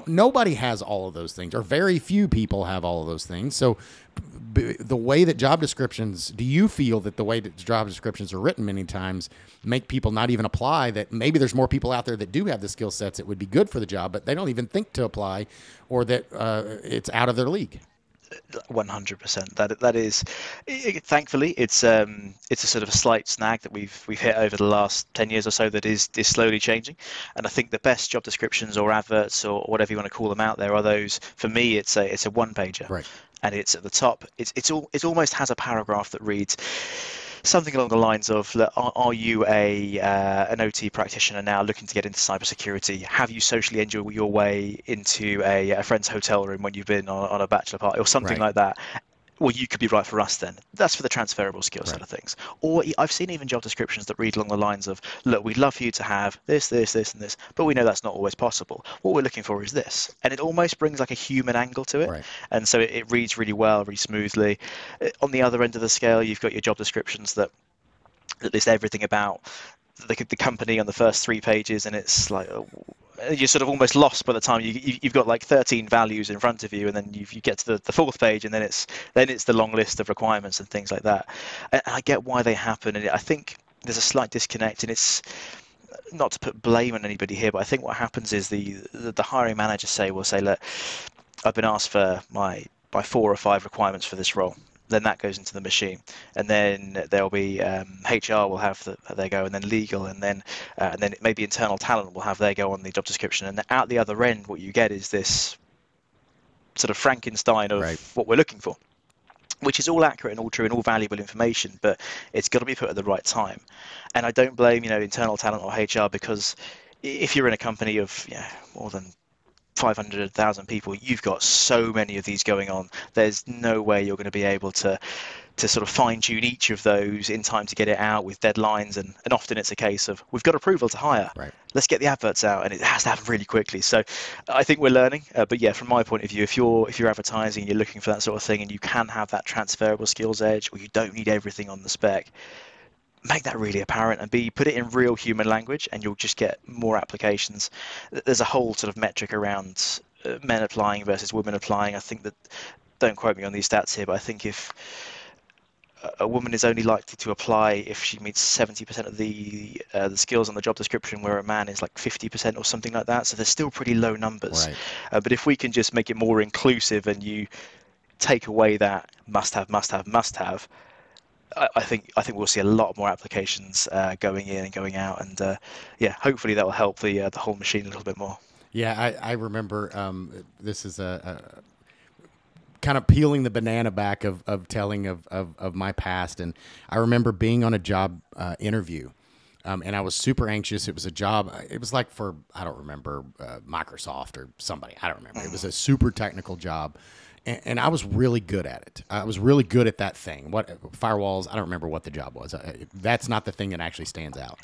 nobody has all of those things, or very few people have all of those things. So the way that job descriptions, do you feel that the way that job descriptions are written many times make people not even apply, that maybe there's more people out there that do have the skill sets that would be good for the job, but they don't even think to apply, or that it's out of their league? 100%. That is, thankfully, it's a sort of a slight snag that we've hit over the last 10 years or so that is slowly changing. And I think the best job descriptions or adverts or whatever you want to call them out there are those. For me, it's a one pager, right? And it's at the top. It almost has a paragraph that reads something along the lines of, are you an OT practitioner now looking to get into cybersecurity? Have you socially enjoyed your way into a friend's hotel room when you've been on a bachelor party or something like that? Well, you could be right for us then. That's for the transferable skill side of things. Or I've seen even job descriptions that read along the lines of, look, we'd love for you to have this, this, this, and this, but we know that's not always possible. What we're looking for is this. And it almost brings like a human angle to it. Right. And so it reads really well, really smoothly. On the other end of the scale, you've got your job descriptions that list everything about the company on the first 3 pages, and it's like, you're sort of almost lost by the time you've got like 13 values in front of you, and then you get to the 4th page, and then it's the long list of requirements and things like that. And I get why they happen, and I think there's a slight disconnect, and it's not to put blame on anybody here, but I think what happens is the hiring manager will say, look, I've been asked for my 4 or 5 requirements for this role. Then that goes into the machine, and then there'll be HR will have their go, and then legal, and then maybe internal talent will have their go on the job description. And out the other end, what you get is this sort of Frankenstein of what we're looking for, which is all accurate and all true and all valuable information, but it's got to be put at the right time. And I don't blame internal talent or HR, because if you're in a company of more than 500,000 people, you've got so many of these going on. There's no way you're going to be able to sort of fine-tune each of those in time to get it out with deadlines, and often it's a case of, we've got approval to hire, let's get the adverts out, and it has to happen really quickly. So I think we're learning, but yeah, from my point of view, if you're advertising, you're looking for that sort of thing, and you can have that transferable skills edge, or you don't need everything on the spec, make that really apparent, and B, put it in real human language, and you'll just get more applications. There's a whole sort of metric around men applying versus women applying. I think that, don't quote me on these stats here, but I think if a woman is only likely to apply if she meets 70% of the skills on the job description, where a man is like 50% or something like that. So there's still pretty low numbers. Right. But if we can just make it more inclusive, and you take away that must have, I think we'll see a lot more applications going in and going out, and yeah, hopefully that will help the whole machine a little bit more. Yeah, I remember this is a kind of peeling the banana back of telling of my past. And I remember being on a job interview, and I was super anxious. It was a job, it was like for, I don't remember, Microsoft or somebody, I don't remember. It was a super technical job. And I was really good at it. I was really good at that thing. What firewalls? I don't remember what the job was. That's not the thing that actually stands out.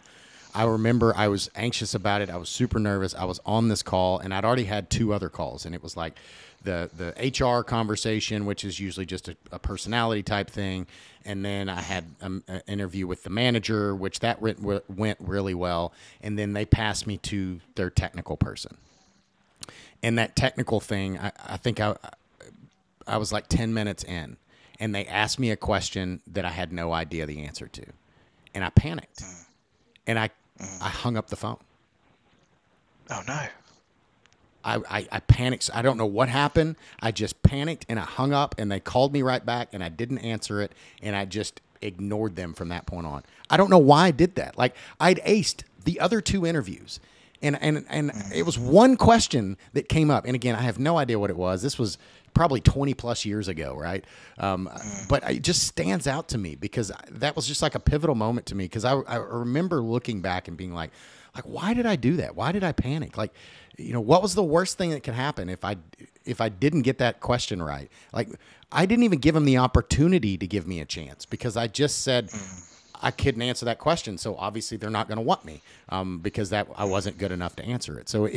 I remember I was anxious about it. I was super nervous. I was on this call, and I'd already had 2 other calls, and it was like the HR conversation, which is usually just a personality type thing, and then I had an interview with the manager, which that went really well, and then they passed me to their technical person. And that technical thing, I think I was like 10 minutes in, and they asked me a question that I had no idea the answer to. And I panicked. And I hung up the phone. Oh, no. I panicked. I don't know what happened. I just panicked, and I hung up, and they called me right back, and I didn't answer it, and I just ignored them from that point on. I don't know why I did that. Like, I'd aced the other 2 interviews. And it was one question that came up. And again, I have no idea what it was. This was probably 20 plus years ago, right? But it just stands out to me because that was just like a pivotal moment to me. Because I remember looking back and being like, why did I do that? Why did I panic? Like, what was the worst thing that could happen if I didn't get that question right? Like, I didn't even give them the opportunity to give me a chance because I just said, I couldn't answer that question, so obviously they're not going to want me because I wasn't good enough to answer it. So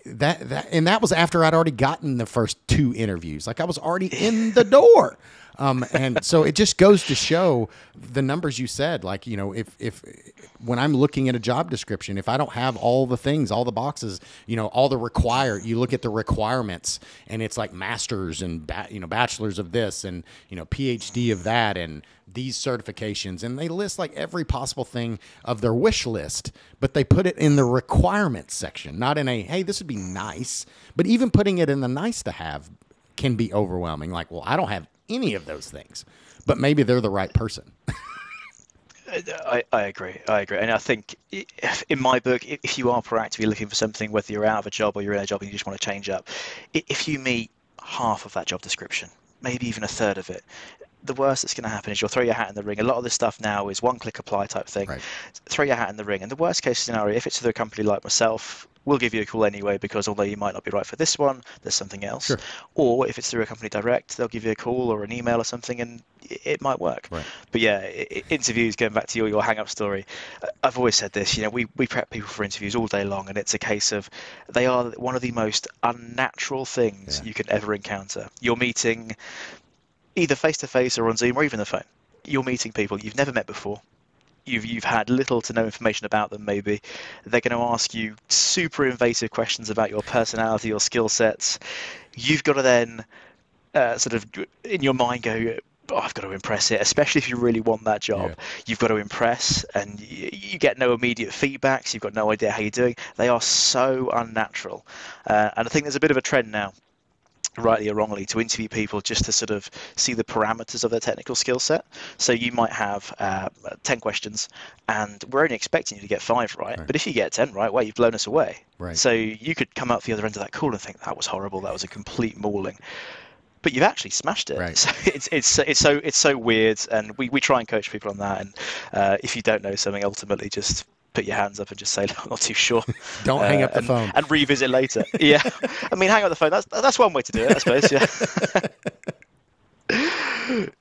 that was after I'd already gotten the first 2 interviews. Like I was already in the door, and so it just goes to show the numbers you said. Like if when I'm looking at a job description, if I don't have all the things, all the boxes, all the you look at the requirements, and it's like masters and bachelors of this and PhD of that and these certifications, and they list like every possible thing of their wish list, but they put it in the requirements section, not in a, hey, this would be nice. But even putting it in the nice to have can be overwhelming. Like, well, I don't have any of those things, but maybe they're the right person. I agree. And I think in my book, if you are proactively looking for something, whether you're out of a job or you're in a job and you just want to change up, if you meet half of that job description, maybe even a third of it, the worst that's going to happen is you'll throw your hat in the ring. A lot of this stuff now is one-click apply type thing. Right. Throw your hat in the ring. And the worst case scenario, if it's to a company like myself, we'll give you a call anyway, because although you might not be right for this one, there's something else. Sure. Or if it's through a company direct, they'll give you a call or an email or something, and it might work. Right. But yeah, interviews, going back to your hang-up story, I've always said this, we prep people for interviews all day long, and it's a case of they are one of the most unnatural things you could ever encounter. You're meeting either face-to-face or on Zoom or even the phone. You're meeting people you've never met before. You've had little to no information about them, maybe. They're going to ask you super invasive questions about your personality or skill sets. You've got to then sort of in your mind go, oh, I've got to impress it, especially if you really want that job. Yeah. You've got to impress, and you get no immediate feedback, so you've got no idea how you're doing. They are so unnatural. And I think there's a bit of a trend now, rightly or wrongly, to interview people just to sort of see the parameters of their technical skill set. So you might have 10 questions, and we're only expecting you to get 5 right. But if you get 10 right, well, you've blown us away. Right. So you could come out the other end of that call and think, that was horrible, that was a complete mauling. But you've actually smashed it. Right. So it's so weird, and we try and coach people on that. And if you don't know something, ultimately just put your hands up and just say, I'm not too sure. Don't hang up the phone. And revisit later. Yeah. I mean, hang up the phone, that's one way to do it, I suppose. Yeah.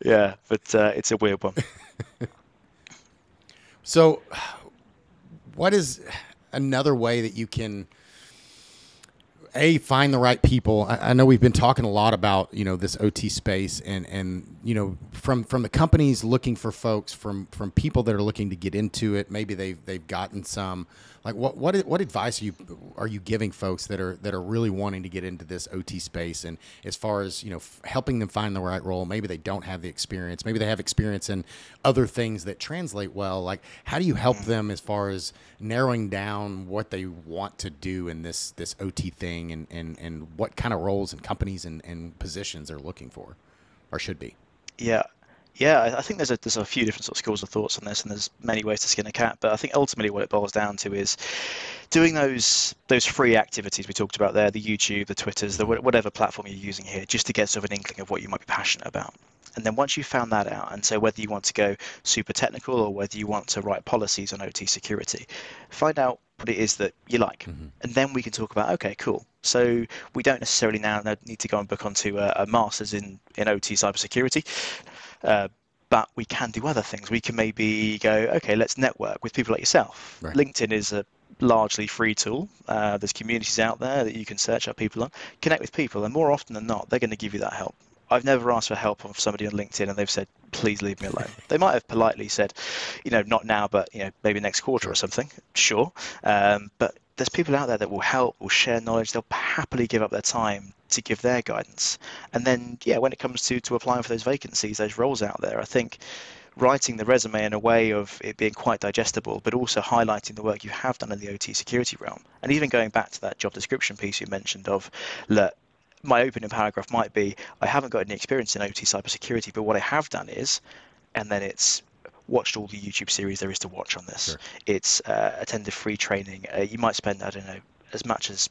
Yeah, but it's a weird one. So what is another way that you can, find the right people. I know we've been talking a lot about, this OT space and from the companies looking for folks, from people that are looking to get into it. Maybe they've gotten some, like what advice are you giving folks that are really wanting to get into this OT space? And as far as, helping them find the right role, maybe they don't have the experience, maybe they have experience in other things that translate well. Like, how do you help them as far as narrowing down what they want to do in this OT thing, and what kind of roles and companies and positions they're looking for or should be? Yeah, I think there's a few different sort of schools of thoughts on this, and there's many ways to skin a cat. But I think ultimately what it boils down to is doing those free activities we talked about there, the YouTube, the Twitters, whatever platform you're using here, just to get sort of an inkling of what you might be passionate about. And then once you've found that out, and so whether you want to go super technical or whether you want to write policies on OT security, find out what it is that you like. And then we can talk about, okay, cool. So we don't necessarily now need to go and book onto a master's in OT cybersecurity. But we can do other things. We can maybe go, okay, let's network with people like yourself. Right. LinkedIn is a largely free tool. There's communities out there that you can search up people on, connect with people, and more often than not, they're going to give you that help. I've never asked for help from somebody on LinkedIn and they've said, please leave me alone. They might have politely said, not now, but maybe next quarter or something. Sure. But there's people out there that will help, will share knowledge. They'll happily give up their time to give their guidance. And then, when it comes to applying for those vacancies, those roles out there, I think writing the resume in a way of it being quite digestible, but also highlighting the work you have done in the OT security realm. And even going back to that job description piece you mentioned of, look, my opening paragraph might be, I haven't got any experience in OT cybersecurity, but what I have done is, and then it's watched all the YouTube series there is to watch on this. Sure. It's attended free training. You might spend, I don't know, as much as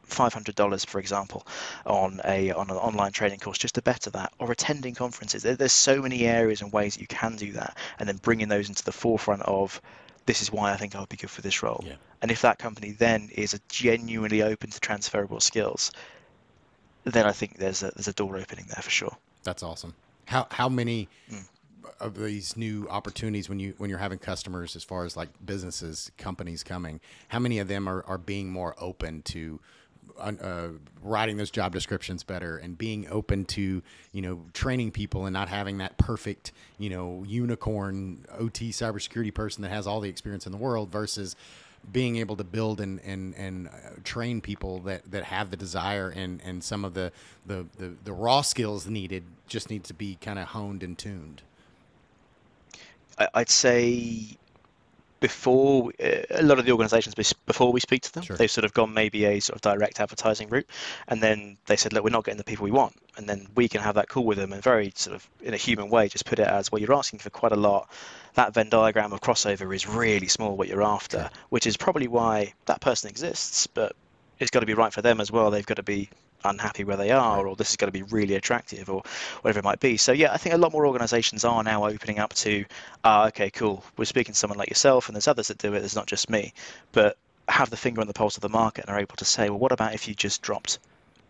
$500, for example, on an online training course just to better that, or attending conferences. There's so many areas and ways that you can do that, and then bringing those into the forefront of, this is why I think I'll be good for this role. Yeah. And if that company then is genuinely open to transferable skills, then I think there's a door opening there for sure. That's awesome. How many of these new opportunities when you're having customers, as far as like businesses, companies coming, how many of them are being more open to writing those job descriptions better and being open to training people and not having that perfect unicorn OT cybersecurity person that has all the experience in the world, versus being able to build and train people that have the desire and some of the raw skills needed just need to be kind of honed and tuned? I'd say before a lot of the organizations, before we speak to them, sure, they've sort of gone maybe a sort of direct advertising route, and then they said, look, we're not getting the people we want, and then we can have that call with them and very sort of in a human way just put it as, well, you're asking for quite a lot. That Venn diagram of crossover is really small, what you're after, sure, which is probably why that person exists, but it's got to be right for them as well. They've got to be unhappy where they are, right, or this is going to be really attractive, or whatever it might be. So I think a lot more organizations are now opening up to, okay, cool, we're speaking to someone like yourself, and there's others that do it, there's not just me, but have the finger on the pulse of the market and are able to say, well, what about if you just dropped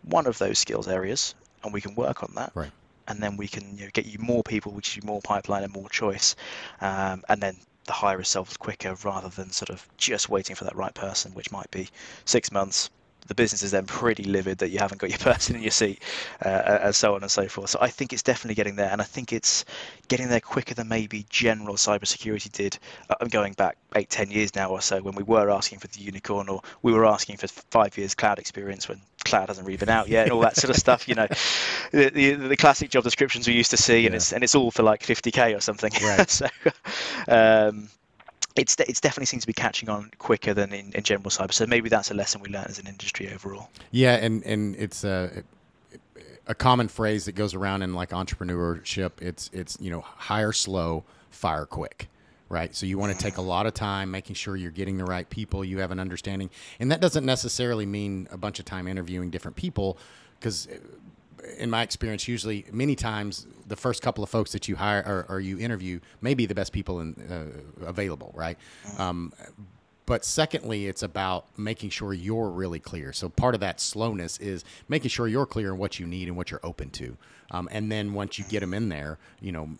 one of those skills areas and we can work on that, right, and then we can get you more people, which is more pipeline and more choice, and then the hire is solved quicker rather than sort of just waiting for that right person, which might be 6 months. The business is then pretty livid that you haven't got your person in your seat, and so on and so forth. So I think it's definitely getting there, and I think it's getting there quicker than maybe general cybersecurity did. I'm going back 8-10 years now or so, when we were asking for the unicorn, or we were asking for 5 years cloud experience when cloud hasn't really been out yet, and all that sort of stuff. The classic job descriptions we used to see, and it's all for like 50K or something. Right. So. It's definitely seems to be catching on quicker than in general cyber. So maybe that's a lesson we learn as an industry overall. Yeah, and it's a common phrase that goes around in like entrepreneurship. It's hire slow, fire quick, right? So you want to take a lot of time making sure you're getting the right people, you have an understanding. And that doesn't necessarily mean a bunch of time interviewing different people, because in my experience, usually many times the first couple of folks that you hire or you interview may be the best people available, right? But secondly, it's about making sure you're really clear. So part of that slowness is making sure you're clear on what you need and what you're open to. And then once you get them in there,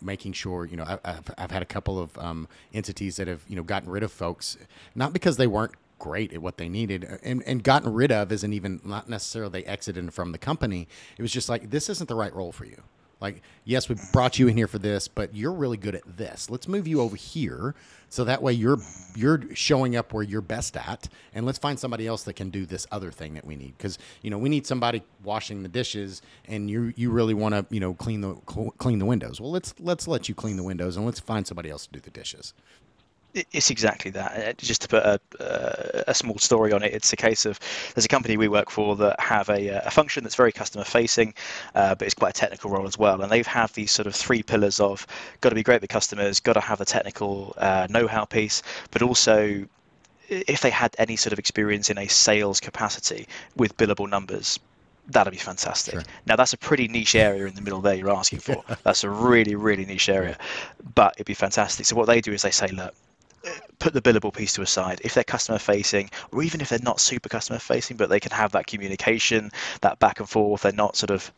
making sure, I've had a couple of entities that have, gotten rid of folks, not because they weren't great at what they needed, and gotten rid of isn't even, not necessarily they exited from the company. It was just like, this isn't the right role for you. Like, yes, we brought you in here for this, but you're really good at this. Let's move you over here, so that way you're showing up where you're best at, and let's find somebody else that can do this other thing that we need. Because, you know, we need somebody washing the dishes, and you really want to, you know, clean the windows. Well, let's let you clean the windows, and let's find somebody else to do the dishes. It's exactly that. Just to put a small story on it, it's a case of, there's a company we work for that have a function that's very customer facing, but it's quite a technical role as well. And they have these sort of 3 pillars of, got to be great with customers, got to have the technical know-how piece, but also if they had any sort of experience in a sales capacity with billable numbers, that'd be fantastic. Sure. Now, that's a pretty niche area in the middle there you're asking for. That's a really, really niche area, but it'd be fantastic. So what they do is they say, look, put the billable piece to a side. If they're customer facing, or even if they're not super customer facing, but they can have that communication, that back and forth, they're not sort of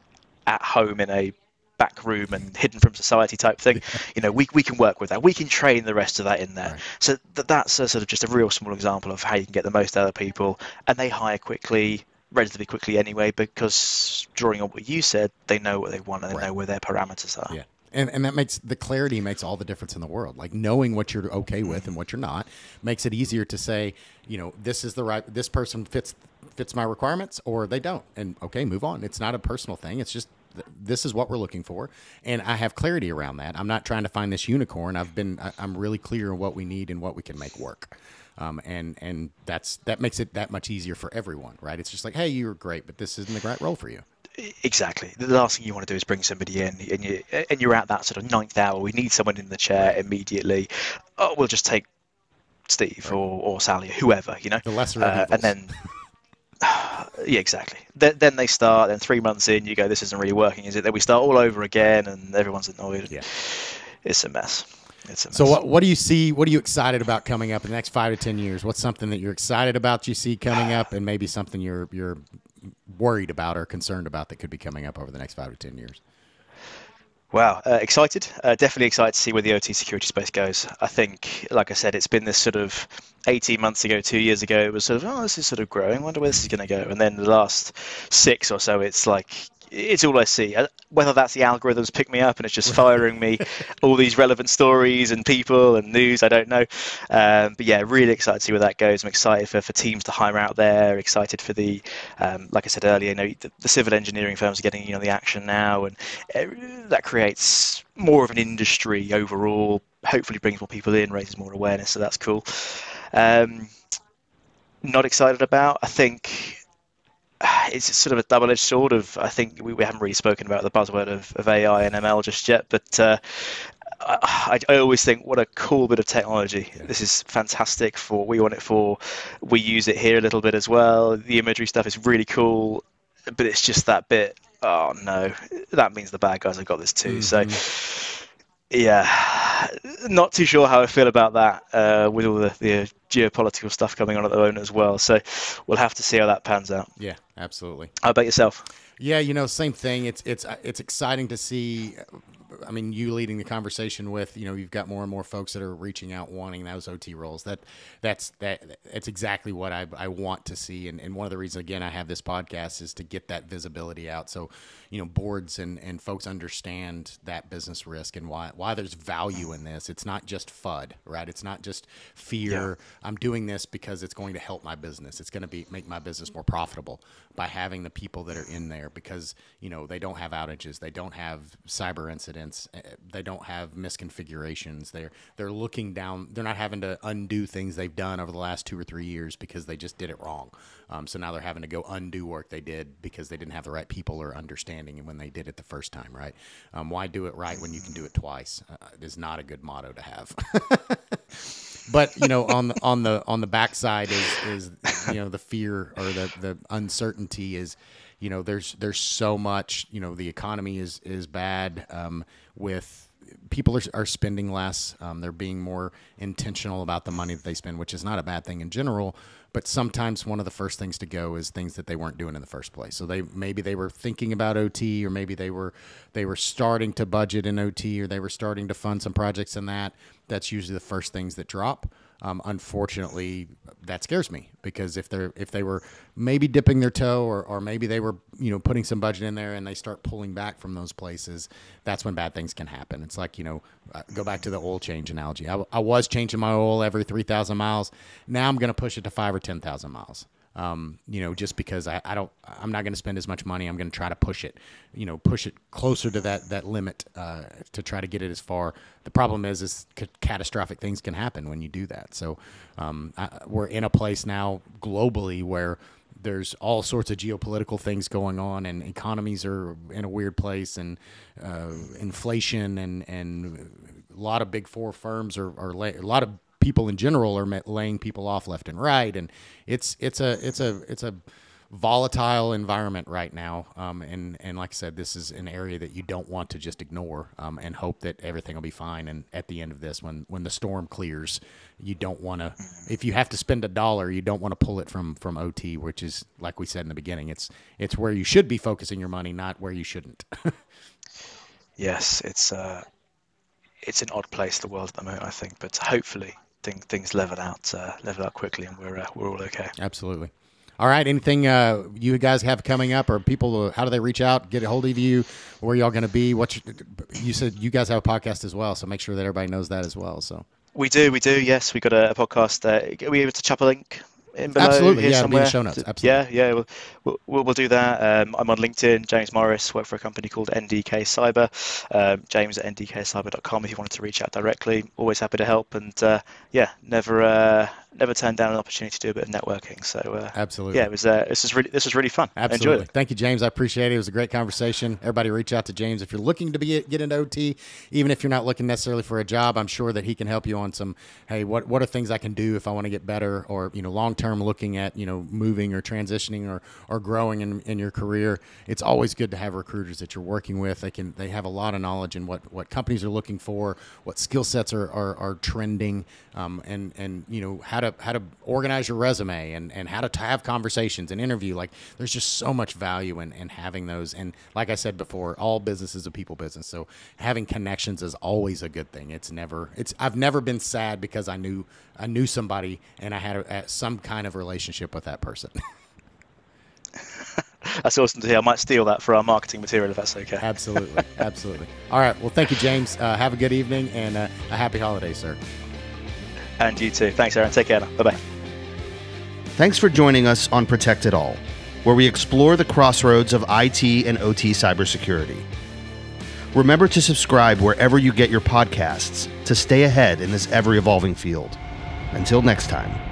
at home in a back room and hidden from society type thing, you know, we can work with that. We can train the rest of that in there. Right. So that's a sort of just a real small example of how you can get the most out of people, and they hire quickly, relatively quickly anyway, because drawing on what you said, they know what they want and they know where their parameters are. Yeah. And that makes the clarity makes all the difference in the world. Like, knowing what you're okay with and what you're not makes it easier to say, you know, this person fits my requirements, or they don't. And okay, move on. It's not a personal thing. It's just, this is what we're looking for. And I have clarity around that. I'm not trying to find this unicorn. I'm really clear on what we need and what we can make work. And that makes it that much easier for everyone, right? It's just like, hey, you're great, but this isn't the right role for you. Exactly. The last thing you want to do is bring somebody in, and you're at that sort of 9th hour. We need someone in the chair immediately. Oh, we'll just take Steve or Sally, or whoever, you know. The lesser of evils. And then, yeah, exactly. Then they start. Then 3 months in, you go, this isn't really working, is it? Then we start all over again, and everyone's annoyed. Yeah, it's a mess. So what do you see? What are you excited about coming up in the next 5 to 10 years? What's something that you're excited about you see coming up, and maybe something you're worried about or concerned about that could be coming up over the next 5 to 10 years? Wow, excited. Definitely excited to see where the OT security space goes. I think, like I said, it's been this sort of 18 months ago, 2 years ago, it was sort of, oh, this is sort of growing. I wonder where this is going to go. And then the last 6 or so, it's like, it's all I see. Whether that's the algorithms pick me up and it's just firing me all these relevant stories and people and news, I don't know. But yeah, really excited to see where that goes. I'm excited for teams to hire out there. Excited for the, like I said earlier, you know, the civil engineering firms are getting, you know, the action now, and that creates more of an industry overall. Hopefully, brings more people in, raises more awareness. So that's cool. Not excited about. I think it's sort of a double-edged sword of, I think we haven't really spoken about the buzzword of AI and ML just yet, but I always think, what a cool bit of technology. Yeah. This is fantastic for what we want it for. We use it here a little bit as well. The imagery stuff is really cool, but it's just that bit, oh no, that means the bad guys have got this too. Mm-hmm. So yeah, not too sure how I feel about that with all the geopolitical stuff coming on at the moment as well. So we'll have to see how that pans out. Yeah, absolutely. How about yourself? Yeah, you know, same thing. It's exciting to see. I mean, you leading the conversation with, you know, you've got more and more folks that are reaching out wanting those OT roles. That's exactly what I want to see. And one of the reasons, again, I have this podcast is to get that visibility out. So, you know, boards and folks understand that business risk and why there's value in this. It's not just FUD, right? It's not just fear. Yeah. I'm doing this because it's going to help my business. It's going to make my business more profitable by having the people that are in there, because, you know, they don't have outages. They don't have cyber incidents. They don't have misconfigurations. They're looking down. They're not having to undo things they've done over the last 2 or 3 years because they just did it wrong. So now they're having to go undo work they did because they didn't have the right people or understanding when they did it the first time, right? Why do it right when you can do it twice? It is not a good motto to have. But, you know, on the backside is you know, the fear or the uncertainty is, you know, there's so much, you know, the economy is bad, with people are spending less. They're being more intentional about the money that they spend, which is not a bad thing in general. But sometimes one of the first things to go is things that they weren't doing in the first place. So maybe they were thinking about OT, or maybe they were starting to budget in OT, or they were starting to fund some projects in that. That's usually the first things that drop. Unfortunately, that scares me, because if they were maybe dipping their toe, or maybe they were, putting some budget in there and they start pulling back from those places, that's when bad things can happen. It's like, go back to the oil change analogy. I was changing my oil every 3,000 miles. Now I'm going to push it to 5,000 or 10,000 miles. Just because I'm not going to spend as much money. I'm going to try to push it closer to that limit, to try to get it as far. The problem is catastrophic things can happen when you do that. So, we're in a place now globally where there's all sorts of geopolitical things going on, and economies are in a weird place, and, inflation and a lot of big four firms are a lot of people in general are laying people off left and right, and it's a volatile environment right now. And like I said, this is an area that you don't want to just ignore, and hope that everything will be fine. And at the end of this, when the storm clears, you don't want to, if you have to spend $1, you don't want to pull it from OT, which is, like we said in the beginning, it's where you should be focusing your money, not where you shouldn't. Yes, it's an odd place, the world at the moment, I think, but hopefully things level out quickly, and we're all okay. Absolutely. All right. Anything you guys have coming up, or people, how do they reach out, get a hold of you? Where y'all going to be? You said you guys have a podcast as well, so make sure that everybody knows that as well. So we do. Yes, we got a podcast. Are we able to chop a link in below? Absolutely. Here It'll be in somewhere? the show notes. Absolutely. Yeah. We'll do that. I'm on LinkedIn. James Morris. Work for a company called NDK Cyber. James at ndkcyber.com. If you wanted to reach out directly, always happy to help. And never turned down an opportunity to do a bit of networking. So absolutely. Yeah, this was really fun. Absolutely. I enjoyed it. Thank you, James. I appreciate it. It was a great conversation. Everybody reach out to James if you're looking to get into OT, even if you're not looking necessarily for a job. I'm sure that he can help you on some, hey, what are things I can do if I want to get better, or long term looking at moving or transitioning or growing in your career. It's always good to have recruiters that you're working with. They have a lot of knowledge in what companies are looking for, what skill sets are trending, and how to organize your resume, and how to have conversations and interview. Like, there's just so much value in having those. And like I said before, all business is a people business. So having connections is always a good thing. I've never been sad because I knew somebody and I had some kind of relationship with that person. That's awesome to hear. I might steal that for our marketing material, if that's okay. Absolutely. Absolutely. All right. Well, thank you, James. Have a good evening, and a happy holiday, sir. And you too. Thanks, Aaron. Take care now. Bye-bye. Thanks for joining us on Protect It All, where we explore the crossroads of IT and OT cybersecurity. Remember to subscribe wherever you get your podcasts to stay ahead in this ever-evolving field. Until next time.